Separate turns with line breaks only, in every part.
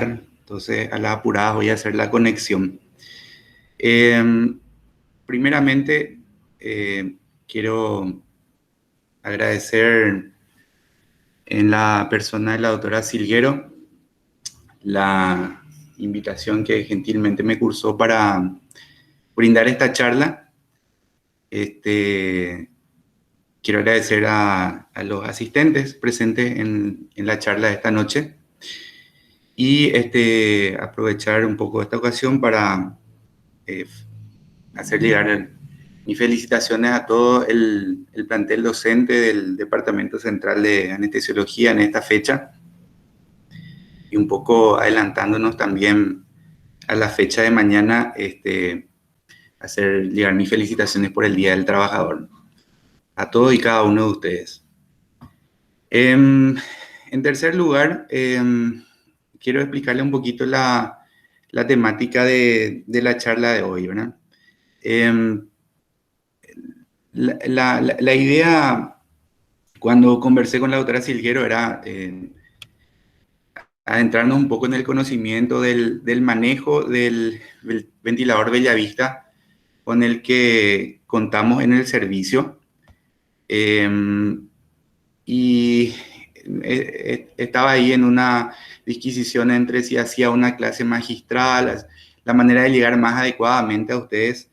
entonces a las apuradas voy a hacer la conexión. Primeramente, quiero agradecer en la persona de la doctora Silguero la invitación que gentilmente me cursó para brindar esta charla. Quiero agradecer a los asistentes presentes en la charla de esta noche y aprovechar un poco esta ocasión para hacer llegar mis felicitaciones a todo el plantel docente del Departamento Central de Anestesiología en esta fecha y un poco adelantándonos también a la fecha de mañana, hacer llegar mis felicitaciones por el Día del Trabajador a todos y cada uno de ustedes. En tercer lugar, quiero explicarle un poquito la temática de la charla de hoy, ¿verdad? La idea, cuando conversé con la doctora Silguero, era adentrarnos un poco en el conocimiento del manejo del ventilador Bellavista con el que contamos en el servicio. Y estaba ahí en una disquisición entre si hacía una clase magistral, la manera de llegar más adecuadamente a ustedes.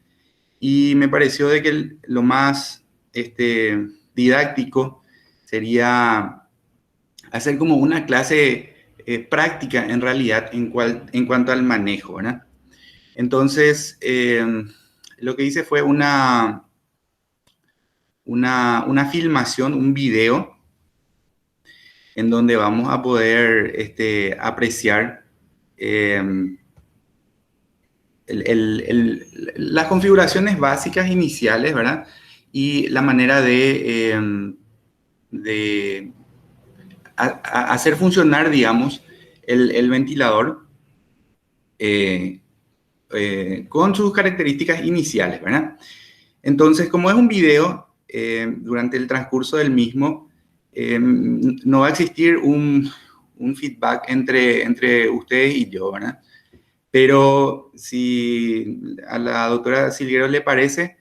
Y me pareció de que lo más didáctico sería hacer como una clase práctica en realidad en cuanto al manejo, ¿verdad? Entonces, lo que hice fue una filmación, un video, en donde vamos a poder apreciar las configuraciones básicas iniciales, ¿verdad? Y la manera de hacer funcionar, digamos, el ventilador eh, con sus características iniciales, ¿verdad? Entonces, como es un video, durante el transcurso del mismo, no va a existir un feedback entre ustedes y yo, ¿verdad? Pero si a la doctora Silguero le parece,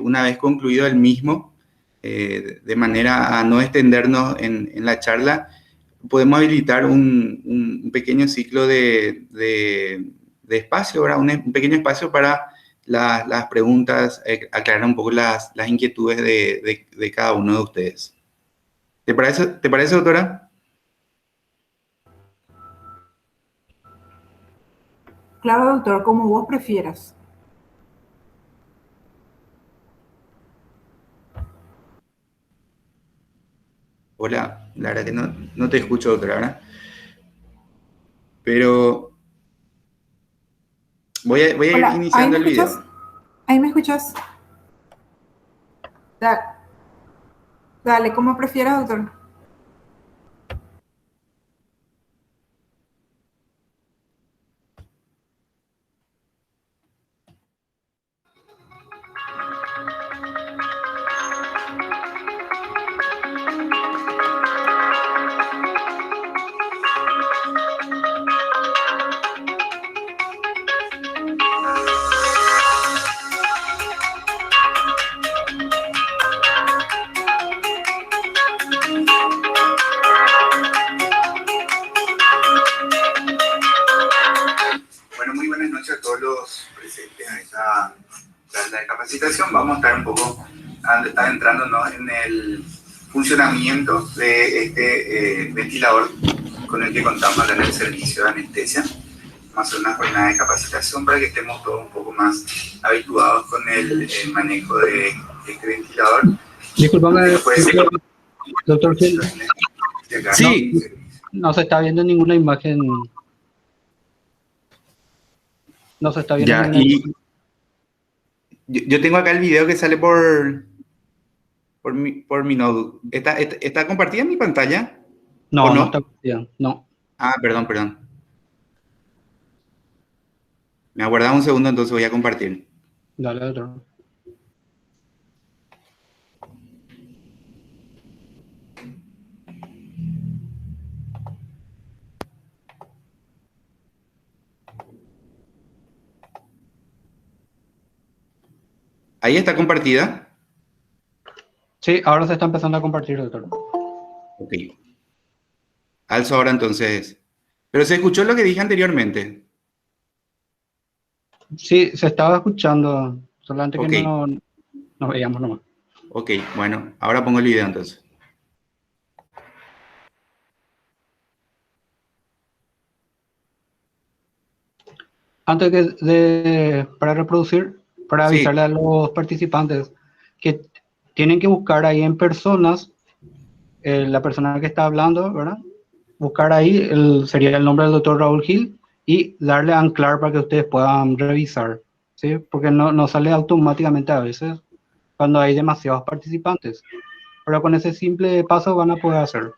una vez concluido el mismo, de manera a no extendernos en la charla, podemos habilitar un pequeño ciclo de espacio, ¿verdad? Un pequeño espacio para las preguntas, aclarar un poco las inquietudes de cada uno de ustedes. ¿Te parece, doctora?
Claro, doctor, como vos prefieras.
Hola, la verdad que no te escucho, doctora, ¿verdad? Pero voy a ir
Hola, ¿ahí
iniciando
me
el
escuchas?
video.
¿Ahí me escuchas? Dale, como prefieras, doctor.
Bueno, muy buenas noches a todos los presentes a esta charla de capacitación. Vamos a estar un poco adentrándonos en el funcionamiento de este ventilador con el que contamos acá en el servicio de anestesia. Vamos a hacer una jornada de capacitación para que estemos todos un poco más habituados con el manejo de este ventilador.
Disculpame,
Pues,
doctor Gil.
sí.
No se está viendo ninguna imagen. No se está viendo
Ya,
ninguna
y
imagen.
yo tengo acá el video que sale por mi notebook. ¿Está compartida en mi pantalla? ¿O
No, no está
no?
bien. No.
Ah, perdón. Me aguarda un segundo, entonces voy a compartir.
Dale, doctor.
Ahí está compartida.
Sí, ahora se está empezando a compartir, doctor.
Ok. Alzo ahora entonces. Pero se escuchó lo que dije anteriormente.
Sí, se estaba escuchando, solamente que
Ok,
no veíamos nomás.
ok. Bueno, ahora pongo el video entonces.
Antes para reproducir, para
Sí,
avisarle a los participantes que tienen que buscar ahí en personas, la persona que está hablando, ¿verdad? Buscar ahí sería el nombre del doctor Raúl Gil y darle a anclar para que ustedes puedan revisar, ¿sí? Porque no sale automáticamente a veces cuando hay demasiados participantes. Pero con ese simple paso van a poder hacer.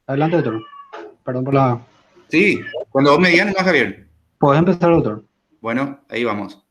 Adelante, doctor. Perdón por la...
sí. Cuando vos me digas, nomás, Javier.
Puedes empezar, doctor.
Bueno, ahí vamos.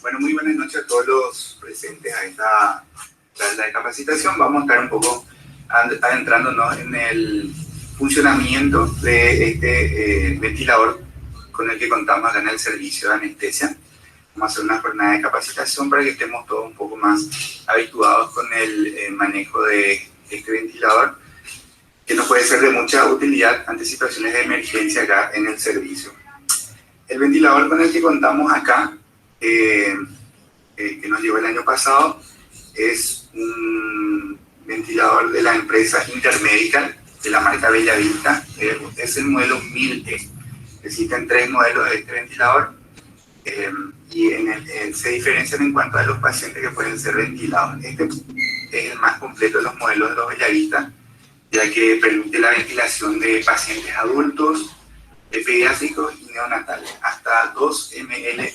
Bueno, muy buenas noches a todos los presentes a esta charla de capacitación. Vamos a estar un poco adentrándonos en el funcionamiento de este ventilador con el que contamos acá en el servicio de anestesia. Vamos a hacer una jornada de capacitación para que estemos todos un poco más habituados con el manejo de este ventilador, que nos puede ser de mucha utilidad ante situaciones de emergencia acá en el servicio. El ventilador con el que contamos acá, que nos llegó el año pasado, es un ventilador de la empresa Intermedical, de la marca Bellavista. Es el modelo 1000E. Existen 3 modelos de este ventilador y se diferencian en cuanto a los pacientes que pueden ser ventilados. Este es el más completo de los modelos de los Bellavista, ya que permite la ventilación de pacientes adultos, pediátricos y neonatales. Hasta 2 ml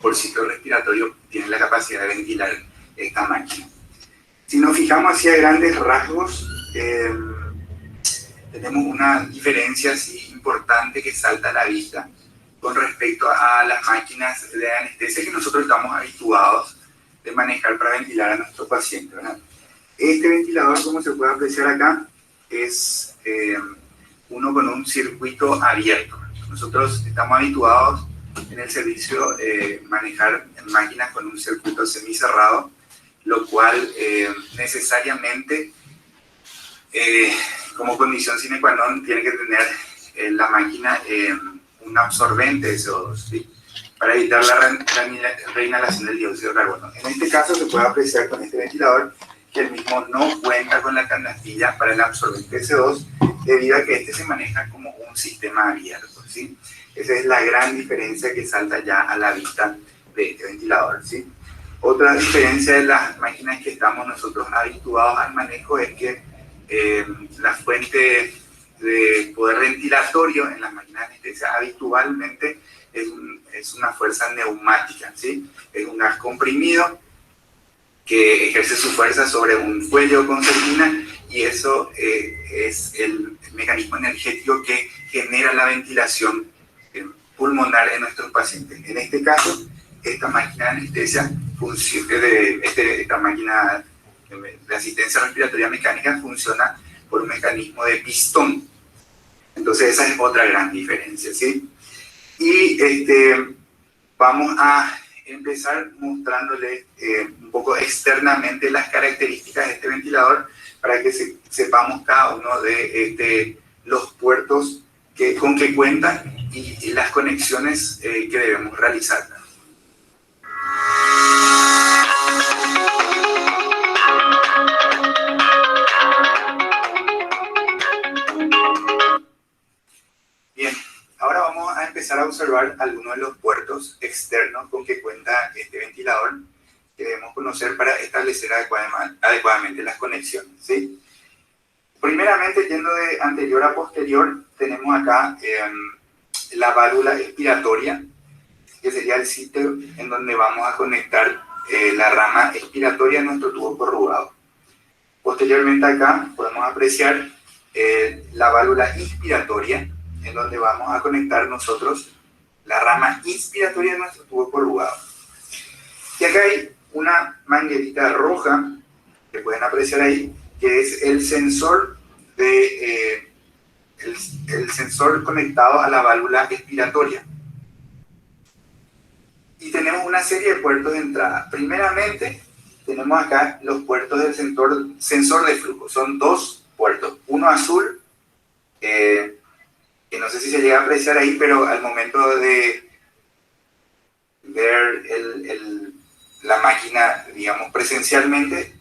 por ciclo respiratorio tiene la capacidad de ventilar esta máquina. Si nos fijamos hacia grandes rasgos, tenemos una diferencia así importante que salta a la vista con respecto a las máquinas de anestesia que nosotros estamos habituados de manejar para ventilar a nuestros pacientes, ¿verdad? Este ventilador, como se puede apreciar acá, es uno con un circuito abierto. Nosotros estamos habituados en el servicio manejar máquinas con un circuito semicerrado, lo cual necesariamente como condición sine qua non tiene que tener la máquina un absorbente de CO2, ¿sí? Para evitar la reinhalación del dióxido de carbono. En este caso se puede apreciar con este ventilador que el mismo no cuenta con la canastilla para el absorbente de CO2 debido a que este se maneja como un sistema abierto, ¿sí? Esa es la gran diferencia que salta ya a la vista de este ventilador, ¿sí? Otra diferencia de las máquinas que estamos nosotros habituados al manejo es que la fuente de poder ventilatorio en las máquinas de anestesia habitualmente es una fuerza neumática, ¿sí? Es un gas comprimido que ejerce su fuerza sobre un cuello con concertina y eso es el mecanismo energético que genera la ventilación pulmonar en nuestros pacientes. En este caso, esta máquina de anestesia esta máquina de asistencia respiratoria mecánica funciona por un mecanismo de pistón. Entonces esa es otra gran diferencia, ¿sí? Y vamos a empezar mostrándoles un poco externamente las características de este ventilador para que sepamos cada uno de los puertos con que cuenta y las conexiones que debemos realizar. Bien, ahora vamos a empezar a observar algunos de los puertos externos con que cuenta este ventilador que debemos conocer para establecer adecuadamente las conexiones, ¿sí? Primeramente, yendo de anterior a posterior, tenemos acá la válvula expiratoria, que sería el sitio en donde vamos a conectar la rama expiratoria a nuestro tubo corrugado. Posteriormente acá podemos apreciar la válvula inspiratoria, en donde vamos a conectar nosotros la rama inspiratoria de nuestro tubo corrugado. Y acá hay una manguerita roja, que pueden apreciar ahí, que es el sensor el sensor conectado a la válvula expiratoria. Y tenemos una serie de puertos de entrada. Primeramente, tenemos acá los puertos del sensor de flujo. Son dos puertos. Uno azul, que no sé si se llega a apreciar ahí, pero al momento de ver la máquina, digamos, presencialmente,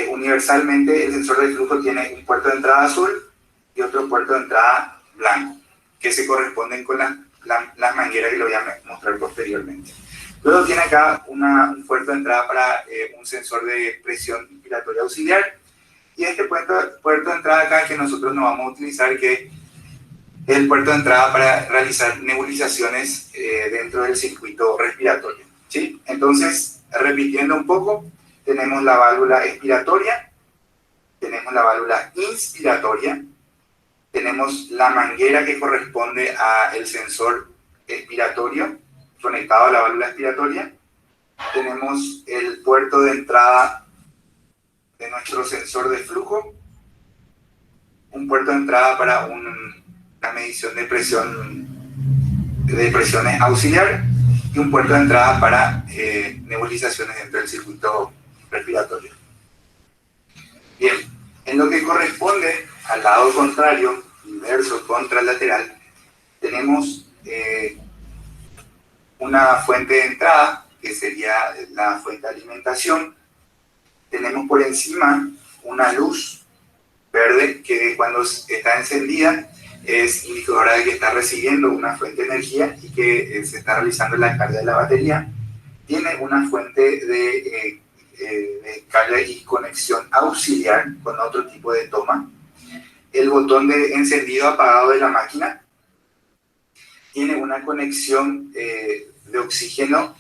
universalmente el sensor de flujo tiene un puerto de entrada azul y otro puerto de entrada blanco, que se corresponden con las mangueras que lo voy a mostrar posteriormente. Luego tiene acá un puerto de entrada para un sensor de presión inspiratoria auxiliar, y este puerto de entrada acá que nosotros no vamos a utilizar, que es el puerto de entrada para realizar nebulizaciones dentro del circuito respiratorio, ¿sí? Entonces, repitiendo un poco, tenemos la válvula expiratoria, tenemos la válvula inspiratoria, tenemos la manguera que corresponde al sensor expiratorio conectado a la válvula expiratoria, tenemos el puerto de entrada de nuestro sensor de flujo, un puerto de entrada para una medición de presiones auxiliar y un puerto de entrada para nebulizaciones dentro del circuito respiratorio. Bien, en lo que corresponde al lado contrario, inverso, contralateral, tenemos una fuente de entrada, que sería la fuente de alimentación. Tenemos por encima una luz verde que cuando está encendida es indicadora de que está recibiendo una fuente de energía y que se está realizando la carga de la batería. Tiene una fuente de carga y conexión auxiliar con otro tipo de toma. El botón de encendido apagado de la máquina tiene una conexión de oxígeno,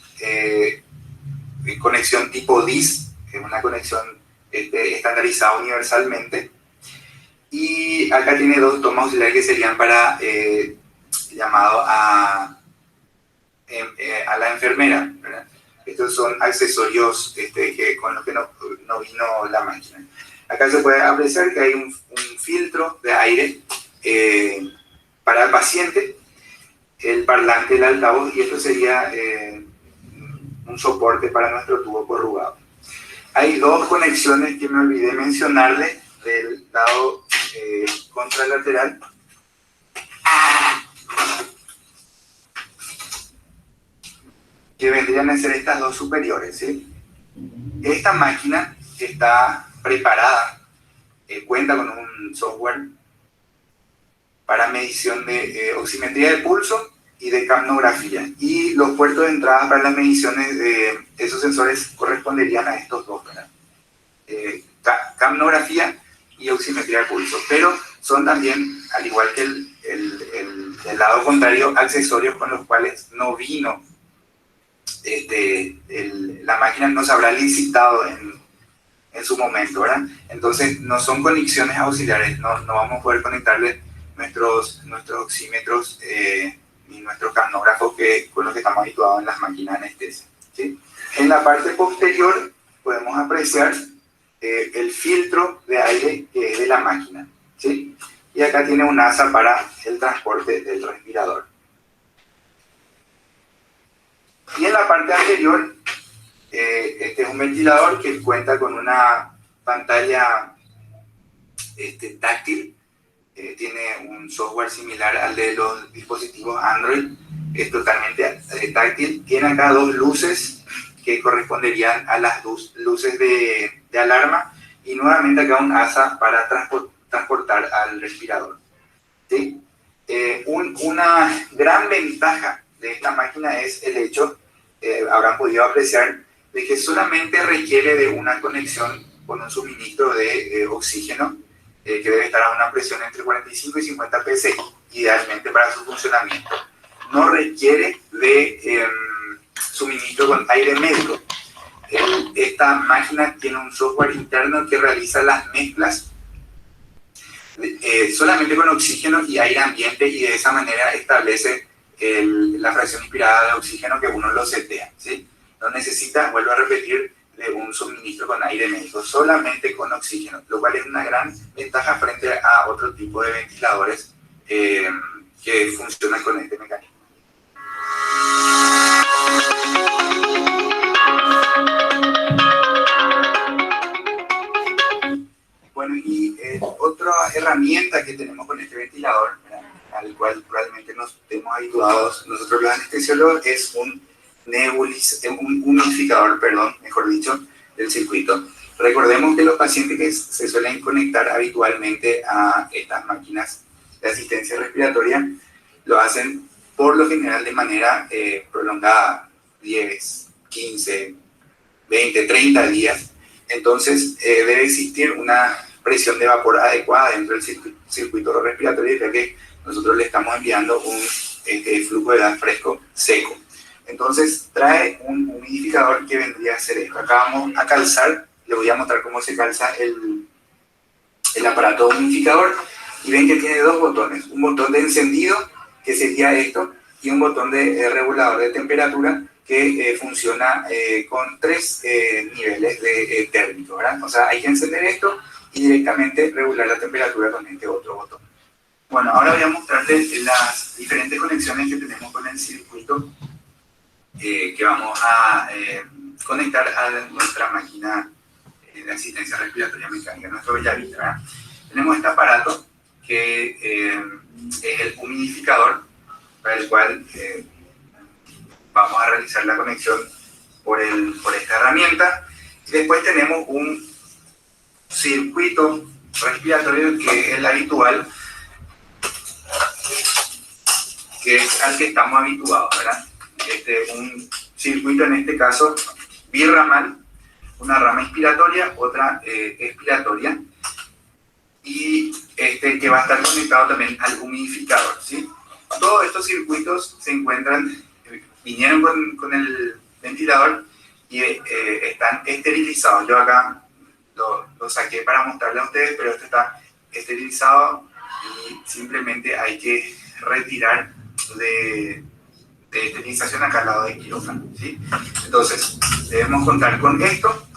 conexión tipo DIS, una conexión estandarizada universalmente. Y acá tiene dos tomas auxiliares que serían para llamado a la enfermera, ¿verdad? Estos son accesorios con los que no vino la máquina. Acá se puede apreciar que hay un filtro de aire para el paciente, el parlante, el altavoz, y esto sería un soporte para nuestro tubo corrugado. Hay dos conexiones que me olvidé mencionarles del lado contralateral. Que vendrían a ser estas dos superiores, ¿sí? Esta máquina está preparada, cuenta con un software para medición de oximetría de pulso y de capnografía. Y los puertos de entrada para las mediciones de esos sensores corresponderían a estos dos, ¿verdad? Capnografía y oximetría de pulso. Pero son también, al igual que el lado contrario, accesorios con los cuales no vino. La máquina no se habrá licitado en su momento, ¿verdad? Entonces no son conexiones auxiliares, no vamos a poder conectarle nuestros oxímetros ni nuestros capnógrafos con los que estamos habituados en las máquinas de anestesia, ¿sí? En la parte posterior podemos apreciar el filtro de aire que es de la máquina, ¿sí? Y acá tiene un asa para el transporte del respirador. Y en la parte anterior, este es un ventilador que cuenta con una pantalla táctil, tiene un software similar al de los dispositivos Android, es totalmente táctil. Tiene acá dos luces que corresponderían a las luces de alarma, y nuevamente acá un asa para transportar al respirador, ¿sí? Una gran ventaja de esta máquina es el hecho, habrán podido apreciar, de que solamente requiere de una conexión con un suministro de oxígeno que debe estar a una presión entre 45 y 50 psi, idealmente para su funcionamiento. no requiere de suministro con aire médico. Esta máquina tiene un software interno que realiza las mezclas solamente con oxígeno y aire ambiente, y de esa manera establece la fracción inspirada de oxígeno que uno lo setea, ¿sí? No necesita, vuelvo a repetir, de un suministro con aire médico, solamente con oxígeno, lo cual es una gran ventaja frente a otro tipo de ventiladores que funcionan con este mecanismo. Bueno, y otra herramienta que tenemos con este ventilador, al cual probablemente nos estemos habituados nosotros los anestesiólogos, es un humidificador, mejor dicho, del circuito. Recordemos que los pacientes que se suelen conectar habitualmente a estas máquinas de asistencia respiratoria lo hacen por lo general de manera prolongada, 10, 15, 20, 30 días. Entonces debe existir una presión de vapor adecuada dentro del circuito respiratorio, ya que nosotros le estamos enviando un flujo de gas fresco seco. Entonces trae un humidificador que vendría a ser esto. Acá vamos a calzar, le voy a mostrar cómo se calza el aparato humidificador, y ven que tiene dos botones, un botón de encendido, que sería esto, y un botón de regulador de temperatura que funciona con 3 niveles de térmico, ¿verdad? O sea, hay que encender esto y directamente regular la temperatura con este otro botón. Bueno, ahora voy a mostrarles las diferentes conexiones que tenemos con el circuito que vamos a conectar a nuestra máquina de asistencia respiratoria mecánica, nuestro Bellavita, ¿verdad? Tenemos este aparato que es el humidificador, para el cual vamos a realizar la conexión por esta herramienta. Y después tenemos un circuito respiratorio que es el habitual, que es al que estamos habituados, ¿verdad? Un circuito, en este caso, birramal, una rama inspiratoria, otra expiratoria, y que va a estar conectado también al humidificador, ¿sí? Todos estos circuitos se encuentran, vinieron con el ventilador y están esterilizados. Yo acá lo saqué para mostrarle a ustedes, pero esto está esterilizado y simplemente hay que retirar de esterilización acá al lado del quirófano, ¿sí? Entonces, debemos contar con esto.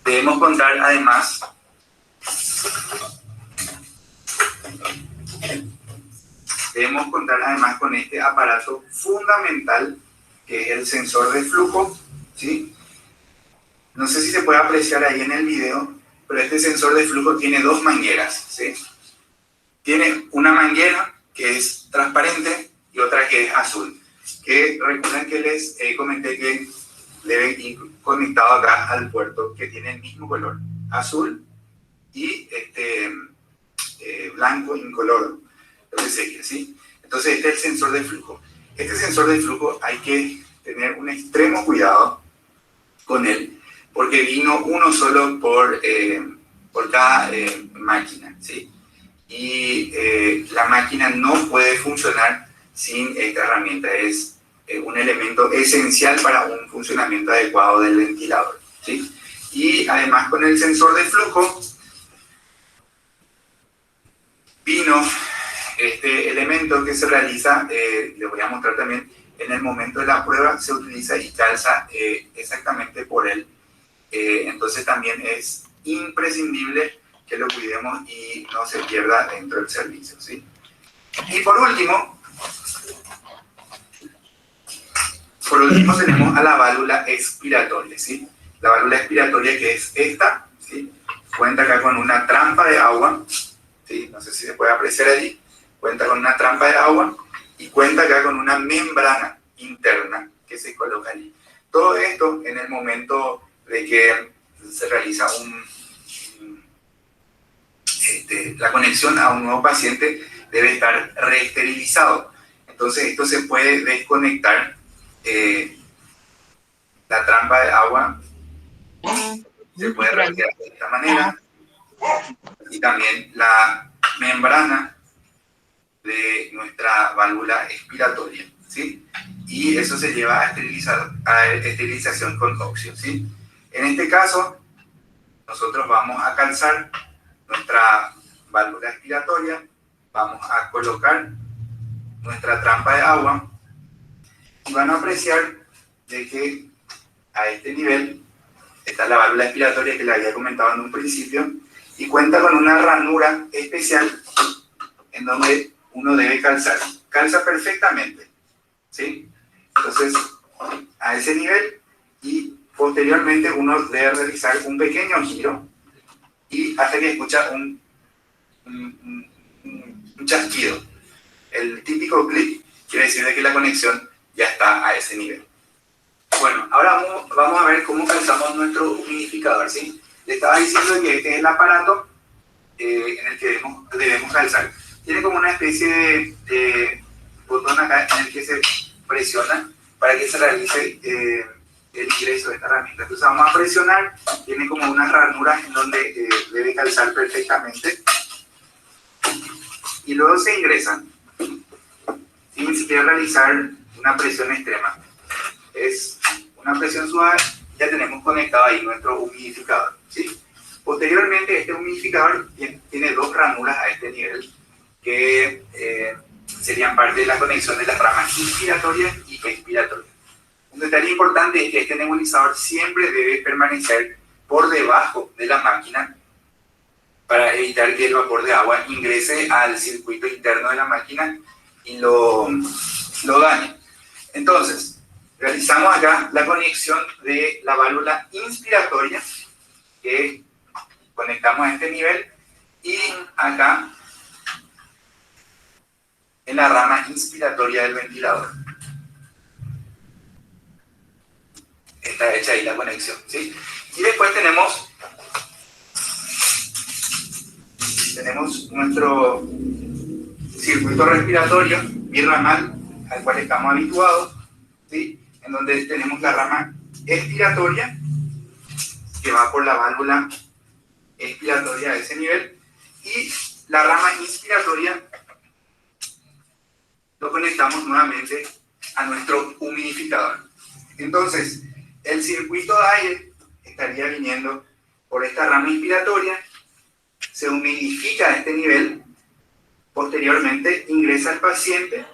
Debemos contar además con este aparato fundamental, que es el sensor de flujo, ¿sí? No sé si se puede apreciar ahí en el video, pero este sensor de flujo tiene dos mangueras, ¿sí? Tiene una manguera que es transparente y otra que es azul, que recuerden que les comenté que debe ir conectado acá al puerto, que tiene el mismo color, azul y blanco incoloro, lo que sería, ¿sí? Entonces este es el sensor de flujo. Este sensor de flujo hay que tener un extremo cuidado con él, porque vino uno solo por cada máquina, ¿sí? Y la máquina no puede funcionar sin esta herramienta. Es un elemento esencial para un funcionamiento adecuado del ventilador, ¿sí? Y además con el sensor de flujo vino este elemento que se realiza, les voy a mostrar también, en el momento de la prueba se utiliza y calza exactamente por él. Entonces también es imprescindible que lo cuidemos y no se pierda dentro del servicio, ¿sí? Y por último tenemos a la válvula expiratoria, ¿sí? La válvula expiratoria, que es esta, ¿sí? Cuenta acá con una trampa de agua, ¿sí? No sé si se puede apreciar allí. Cuenta con una trampa de agua y cuenta acá con una membrana interna que se coloca allí. Todo esto en el momento de que se realiza la conexión a un nuevo paciente, debe estar reesterilizado. Entonces esto se puede desconectar, la trampa de agua se puede retirar de esta manera, y también la membrana de nuestra válvula expiratoria. ¿sí? Y eso se lleva a esterilización con óxido, ¿sí? En este caso, nosotros vamos a calzar nuestra válvula expiratoria, vamos a colocar nuestra trampa de agua y van a apreciar de que a este nivel está la válvula expiratoria que les había comentado en un principio y cuenta con una ranura especial en donde uno debe calzar. Calza perfectamente, ¿sí? Entonces, a ese nivel y posteriormente uno debe realizar un pequeño giro y hasta que escucha un chasquido. El típico clic quiere decir de que la conexión ya está a ese nivel. Bueno, ahora vamos a ver cómo calzamos nuestro humidificador, ¿sí? Le estaba diciendo que este es el aparato en el que debemos calzar. Tiene como una especie de botón acá en el que se presiona para que se realice el ingreso de esta herramienta. Entonces vamos a presionar, tiene como unas ranuras en donde debe calzar perfectamente y luego se ingresan sin siquiera realizar una presión extrema. Es una presión suave, ya tenemos conectado ahí nuestro humidificador, ¿sí? Posteriormente este humidificador tiene dos ranuras a este nivel que serían parte de la conexión de las ramas inspiratorias y expiratorias. Un detalle importante es que este nebulizador siempre debe permanecer por debajo de la máquina para evitar que el vapor de agua ingrese al circuito interno de la máquina y lo dañe. Entonces, realizamos acá la conexión de la válvula inspiratoria que conectamos a este nivel y acá en la rama inspiratoria del ventilador. Está hecha ahí la conexión, ¿sí? Y después tenemos nuestro circuito respiratorio birramal al cual estamos habituados, ¿sí? En donde tenemos la rama expiratoria que va por la válvula expiratoria a ese nivel y la rama inspiratoria lo conectamos nuevamente a nuestro humidificador. Entonces, el circuito de aire estaría viniendo por esta rama inspiratoria, se humidifica a este nivel, posteriormente ingresa al paciente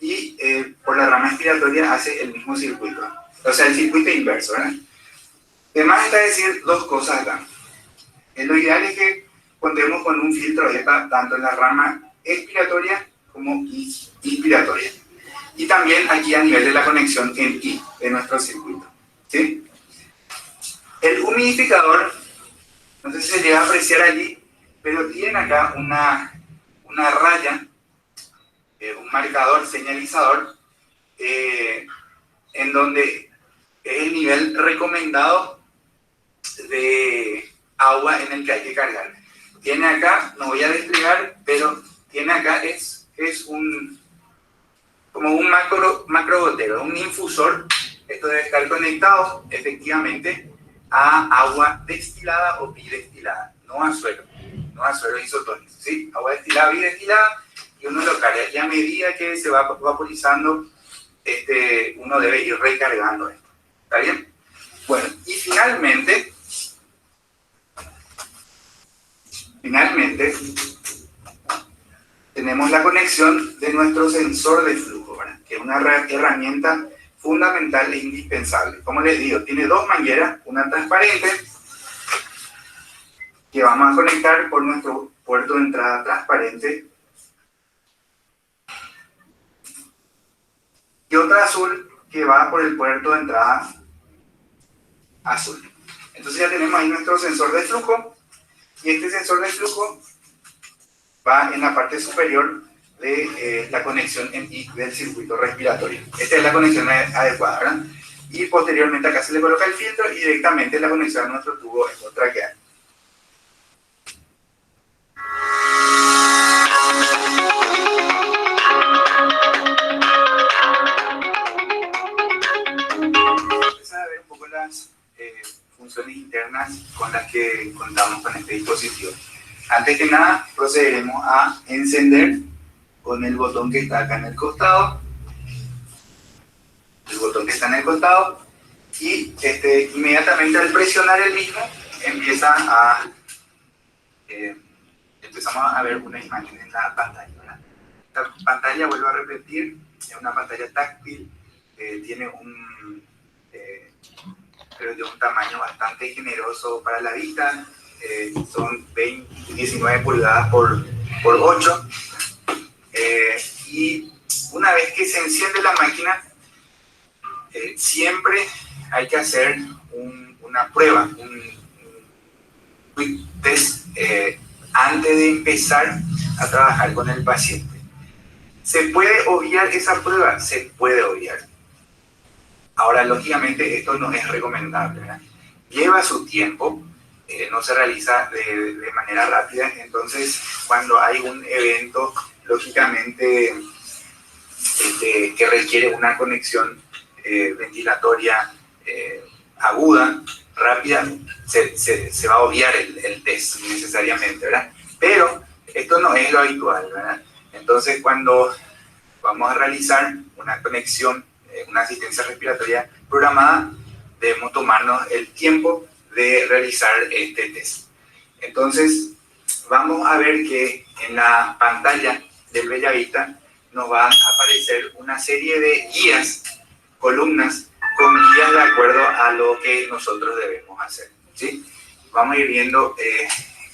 y por la rama expiratoria hace el mismo circuito. O sea, el circuito inverso, ¿verdad? Además está decir dos cosas acá. Lo ideal es que contemos con un filtro EPA tanto en la rama expiratoria como inspiratoria. Y también aquí a nivel de la conexión en I de nuestro circuito, ¿sí? El humidificador, no sé si se llega a apreciar allí, pero tiene acá una raya, un marcador, señalizador, en donde es el nivel recomendado de agua en el que hay que cargar. Tiene acá, no voy a desplegar, pero tiene acá es como un macro gotero, un infusor. Esto debe estar conectado efectivamente a agua destilada o bidestilada, no a suelo isotónico, ¿sí? Agua destilada, bidestilada, y uno lo carga. Y a medida que se va vaporizando, uno debe ir recargando esto. ¿Está bien? Bueno, y finalmente tenemos la conexión de nuestro sensor de flujo, ¿verdad? Que es una herramienta fundamental e indispensable. Como les digo, tiene dos mangueras, una transparente, que vamos a conectar por nuestro puerto de entrada transparente, y otra azul que va por el puerto de entrada azul. Entonces ya tenemos ahí nuestro sensor de flujo, y este sensor de flujo va en la parte superior de la conexión en I del circuito respiratorio. Esta es la conexión adecuada, ¿verdad? Y posteriormente acá se le coloca el filtro y directamente la conexión a nuestro tubo endotraqueal. Empezar a ver un poco las funciones internas con las que contamos con este dispositivo. Antes que nada, procederemos a encender con el botón que está acá en el costado en el costado y inmediatamente al presionar el mismo empezamos a ver una imagen en la pantalla, ¿verdad? Esta pantalla, vuelvo a repetir, es una pantalla táctil, tiene creo yo, un tamaño bastante generoso para la vista, son 19 pulgadas por 8, y una vez que se enciende la máquina, siempre hay que hacer una prueba, un quick test antes de empezar a trabajar con el paciente. ¿Se puede obviar esa prueba? Se puede obviar. Ahora, lógicamente, esto no es recomendable, ¿verdad? Lleva su tiempo, no se realiza de manera rápida, entonces cuando hay un evento, lógicamente, que requiere una conexión ventilatoria aguda, rápida, se va a obviar el test necesariamente, ¿verdad? Pero esto no es lo habitual, ¿verdad? Entonces, cuando vamos a realizar una conexión, una asistencia respiratoria programada, debemos tomarnos el tiempo de realizar este test. Entonces, vamos a ver que en la pantalla del Bellavista nos va a aparecer una serie de guías, columnas, con guías de acuerdo a lo que nosotros debemos hacer, ¿sí? Vamos a ir viendo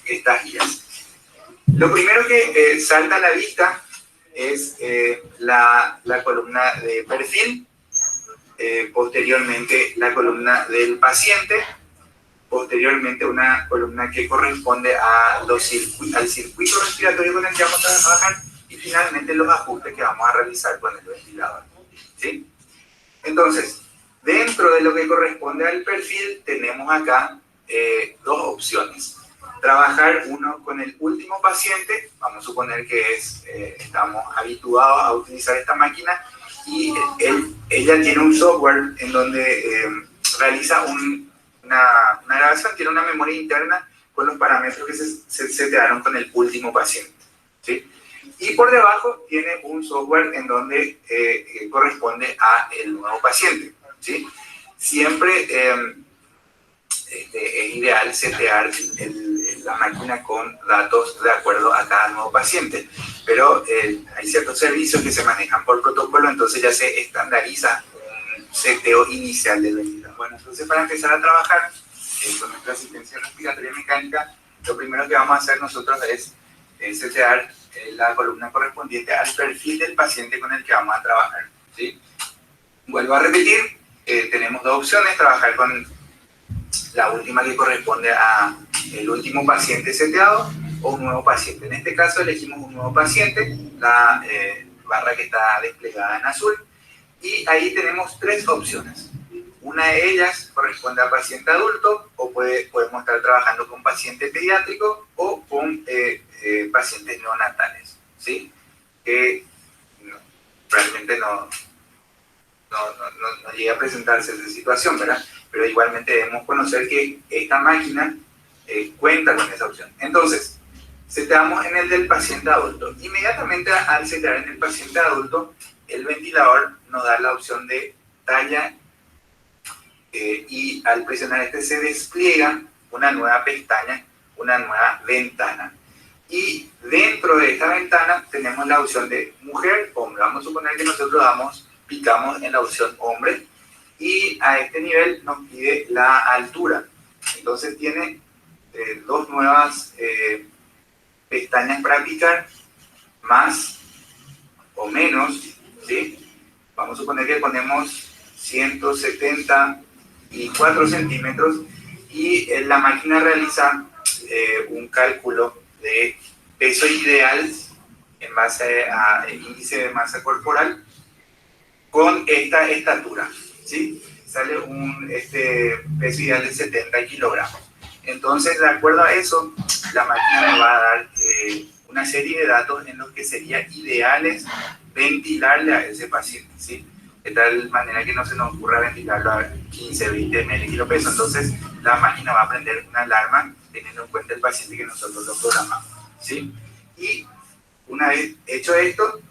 estas guías. Lo primero que salta a la vista es la columna de perfil, posteriormente la columna del paciente, posteriormente una columna que corresponde al circuito respiratorio con el que vamos a trabajar y finalmente los ajustes que vamos a realizar con el ventilador, ¿sí? Entonces, dentro de lo que corresponde al perfil tenemos acá dos opciones. Trabajar uno con el último paciente, vamos a suponer que estamos habituados a utilizar esta máquina y ella tiene un software en donde realiza una grabación, tiene una memoria interna con los parámetros que se setearon con el último paciente, ¿sí? Y por debajo tiene un software en donde corresponde a el nuevo paciente, ¿sí? Siempre es ideal setear la máquina con datos de acuerdo a cada nuevo paciente, pero hay ciertos servicios que se manejan por protocolo, entonces ya se estandariza un seteo inicial del ventilador. Bueno, entonces para empezar a trabajar con nuestra asistencia respiratoria mecánica, lo primero que vamos a hacer nosotros es setear la columna correspondiente al perfil del paciente con el que vamos a trabajar, ¿sí? Vuelvo a repetir, tenemos dos opciones: trabajar con la última que corresponde a el último paciente seteado o un nuevo paciente. En este caso elegimos un nuevo paciente, la barra que está desplegada en azul, y ahí tenemos tres opciones. Una de ellas corresponde a paciente adulto, o podemos estar trabajando con paciente pediátrico o con pacientes neonatales, ¿sí? Que realmente no llega a presentarse esa situación, ¿verdad? Pero igualmente debemos conocer que esta máquina cuenta con esa opción. Entonces, seteamos en el del paciente adulto. Inmediatamente al setear en el paciente adulto, el ventilador nos da la opción de talla y al presionar este se despliega una nueva pestaña, una nueva ventana. Y dentro de esta ventana tenemos la opción de mujer, hombre. Vamos a suponer que nosotros picamos en la opción hombre y a este nivel nos pide la altura. Entonces tiene dos nuevas pestañas para picar, más o menos, ¿sí? Vamos a suponer que ponemos 174 centímetros y la máquina realiza un cálculo de peso ideal en base a índice de masa corporal con esta estatura, ¿sí? Sale un peso ideal de 70 kilogramos. Entonces, de acuerdo a eso, la máquina nos va a dar una serie de datos en los que sería ideales ventilarle a ese paciente, ¿sí? De tal manera que no se nos ocurra ventilarlo a 15, 20 milikilopesos. Entonces, la máquina va a prender una alarma teniendo en cuenta el paciente que nosotros lo programamos, ¿sí? Y una vez hecho esto,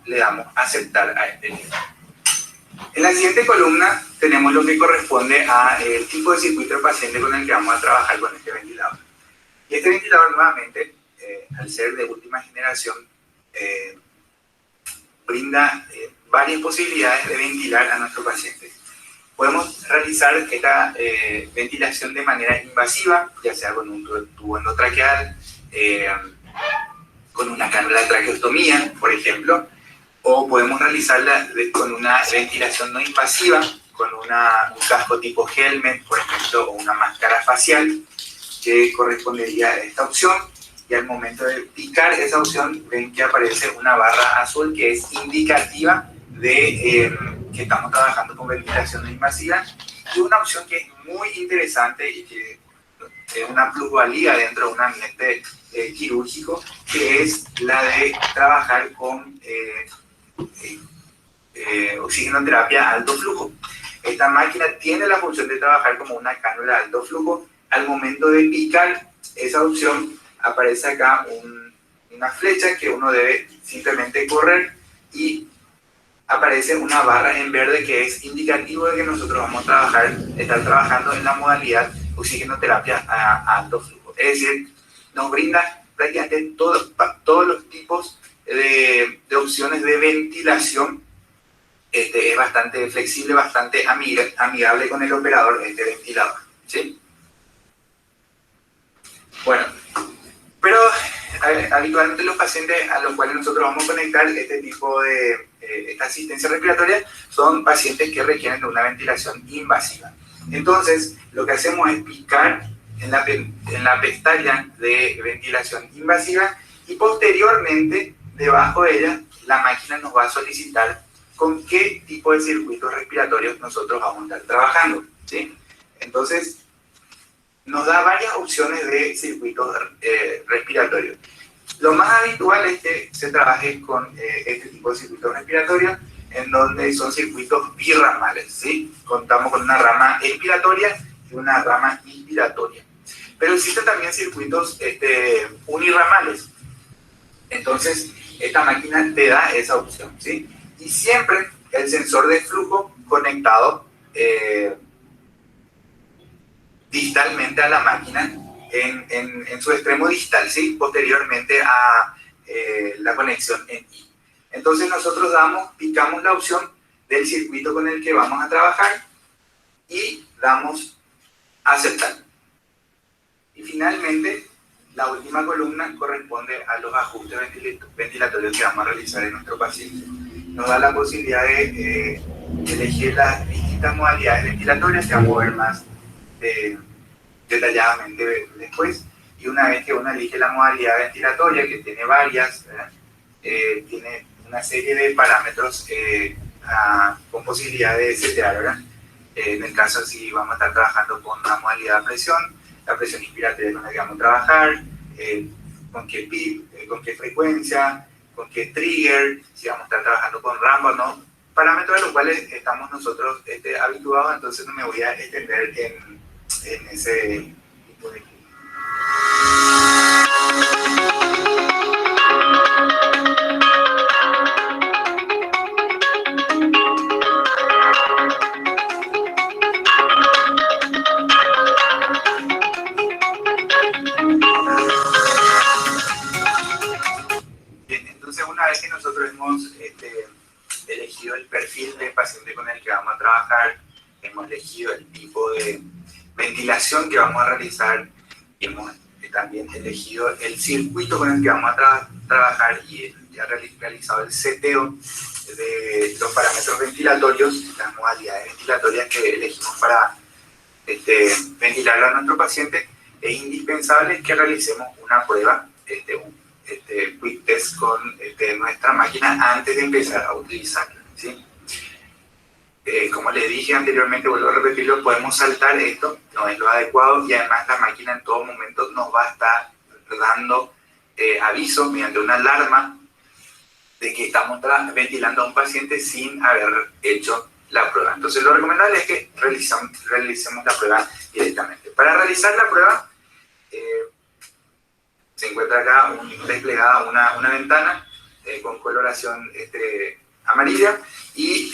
le damos a aceptar a este nivel. En la siguiente columna tenemos lo que corresponde al tipo de circuito del paciente con el que vamos a trabajar con este ventilador. Y este ventilador nuevamente, al ser de última generación, brinda varias posibilidades de ventilar a nuestro paciente. Podemos realizar esta ventilación de manera invasiva, ya sea con un tubo endotraqueal, con una cánula de traqueostomía, por ejemplo, o podemos realizarla con una ventilación no invasiva, con un casco tipo helmet, por ejemplo, o una máscara facial, que correspondería a esta opción. Y al momento de picar esa opción, ven que aparece una barra azul que es indicativa de que estamos trabajando con ventilación no invasiva. Y una opción que es muy interesante y que es una plusvalía dentro de un ambiente quirúrgico, que es la de trabajar con oxigenoterapia a alto flujo. Esta máquina tiene la función de trabajar como una cánula de alto flujo. Al momento de picar esa opción, aparece acá una flecha que uno debe simplemente correr y aparece una barra en verde que es indicativo de que nosotros vamos a estar trabajando en la modalidad oxigenoterapia a alto flujo. Es decir, nos brinda prácticamente todos los tipos de opciones de ventilación. Es bastante flexible, bastante amigable con el operador, este ventilador, ¿sí? Bueno, pero habitualmente los pacientes a los cuales nosotros vamos a conectar este tipo de esta asistencia respiratoria son pacientes que requieren de una ventilación invasiva. Entonces, lo que hacemos es picar en la pestaña de ventilación invasiva y posteriormente, debajo de ella, la máquina nos va a solicitar con qué tipo de circuitos respiratorios nosotros vamos a estar trabajando, ¿sí? Entonces, nos da varias opciones de circuitos respiratorios. Lo más habitual es que se trabaje con este tipo de circuitos respiratorios, en donde son circuitos birramales, ¿sí? Contamos con una rama expiratoria y una rama inspiratoria. Pero existen también circuitos unirramales. Entonces, esta máquina te da esa opción, ¿sí? Y siempre el sensor de flujo conectado distalmente a la máquina en su extremo distal, ¿sí? Posteriormente a la conexión en I. Entonces nosotros picamos la opción del circuito con el que vamos a trabajar y damos a aceptar. Y finalmente, la última columna corresponde a los ajustes ventilatorios que vamos a realizar en nuestro paciente. Nos da la posibilidad de elegir las distintas modalidades ventilatorias, que vamos a ver más detalladamente después. Y una vez que uno elige la modalidad ventilatoria, que tiene varias, tiene una serie de parámetros con posibilidad de setear, ¿verdad? En el caso, si vamos a estar trabajando con una modalidad de presión, la presión inspiratoria con la que vamos a trabajar, con qué PIP, con qué frecuencia, con qué trigger, si vamos a estar trabajando con rampa, ¿no? Parámetros a los cuales estamos nosotros habituados, entonces no me voy a extender en ese tipo de... Bien, entonces una vez que nosotros hemos elegido el perfil del paciente con el que vamos a trabajar, hemos elegido el tipo de ventilación que vamos a realizar, y hemos también elegido el circuito con el que vamos a trabajar y ya realizado el seteo de los parámetros ventilatorios, las modalidades ventilatorias que elegimos para ventilarlo a nuestro paciente. Es indispensable que realicemos una prueba, un quick test con nuestra máquina antes de empezar a utilizarla, ¿sí? Como les dije anteriormente, vuelvo a repetirlo, podemos saltar esto, no es lo adecuado, y además la máquina en todo momento nos va a estar dando aviso mediante una alarma de que estamos ventilando a un paciente sin haber hecho la prueba. Entonces lo recomendable es que realicemos la prueba directamente. Para realizar la prueba se encuentra acá desplegada una ventana con coloración amarilla, y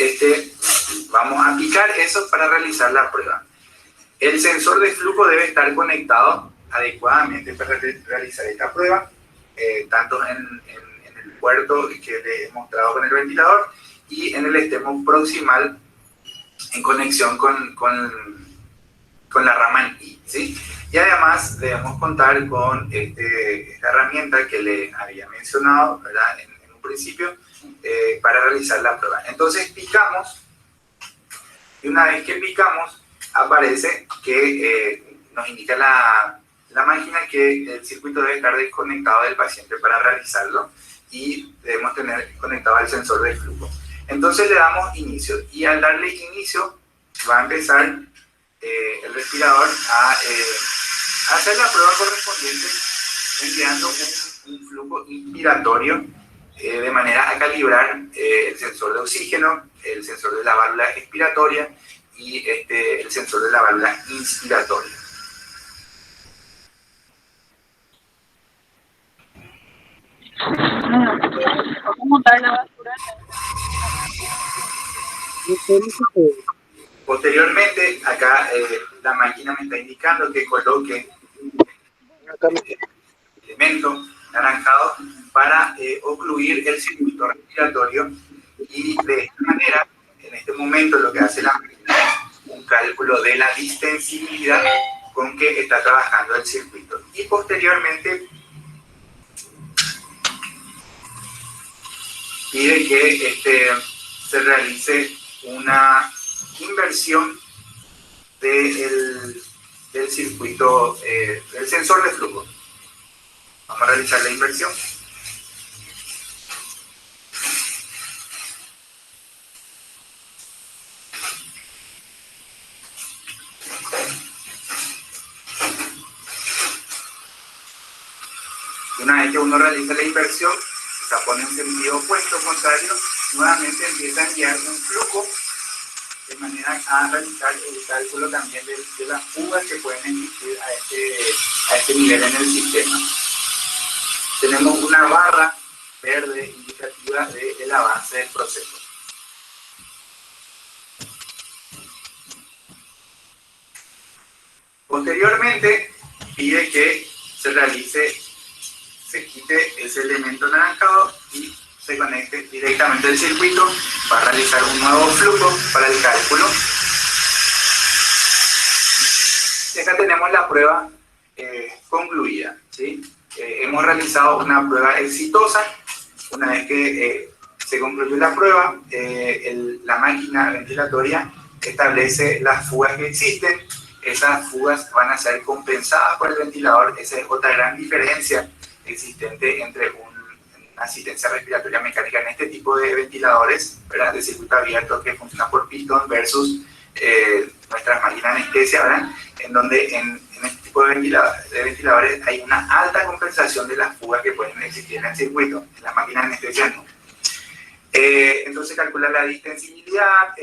explicar eso para realizar la prueba. El sensor de flujo debe estar conectado adecuadamente para realizar esta prueba, tanto en el puerto que le he mostrado con el ventilador y en el extremo proximal en conexión con la rama I, ¿sí? Y además debemos contar con esta herramienta que le había mencionado, ¿verdad? En un principio, para realizar la prueba. Entonces picamos, y una vez que picamos, aparece que nos indica la máquina que el circuito debe estar desconectado del paciente para realizarlo y debemos tener conectado el sensor de flujo. Entonces le damos inicio y al darle inicio va a empezar el respirador a hacer la prueba correspondiente enviando un flujo inspiratorio de manera a calibrar el sensor de oxígeno, el sensor de la válvula expiratoria y el sensor de la válvula inspiratoria.
¿Cómo montar la basura?
Posteriormente, acá la máquina me está indicando que coloque elemento naranjado para ocluir el circuito respiratorio y de esta manera, en este momento lo que hace la máquina es un cálculo de la distensibilidad con que está trabajando el circuito y posteriormente pide que se realice una inversión del circuito, del sensor de flujo. Vamos a realizar la inversión. Una vez que uno realiza la inversión, se pone en sentido opuesto, contrario, nuevamente empieza a enviar un flujo de manera a realizar el cálculo también de las fugas que pueden existir a este nivel en el sistema. Tenemos una barra verde indicativa del avance del proceso. Posteriormente, pide que se quite ese elemento anaranjado y se conecte directamente al circuito para realizar un nuevo flujo para el cálculo. Y acá tenemos la prueba concluida, ¿sí? Hemos realizado una prueba exitosa. Una vez que se concluyó la prueba, la máquina ventilatoria establece las fugas que existen. Esas fugas van a ser compensadas por el ventilador. Esa es otra gran diferencia existente entre una asistencia respiratoria mecánica en este tipo de ventiladores, ¿verdad? De circuito abierto que funciona por pistón versus nuestras máquinas de anestesia, ¿verdad? En donde en este tipo de ventiladores hay una alta compensación de las fugas que pueden existir en el circuito. En las máquinas de anestesia no. Entonces calcula la distensibilidad,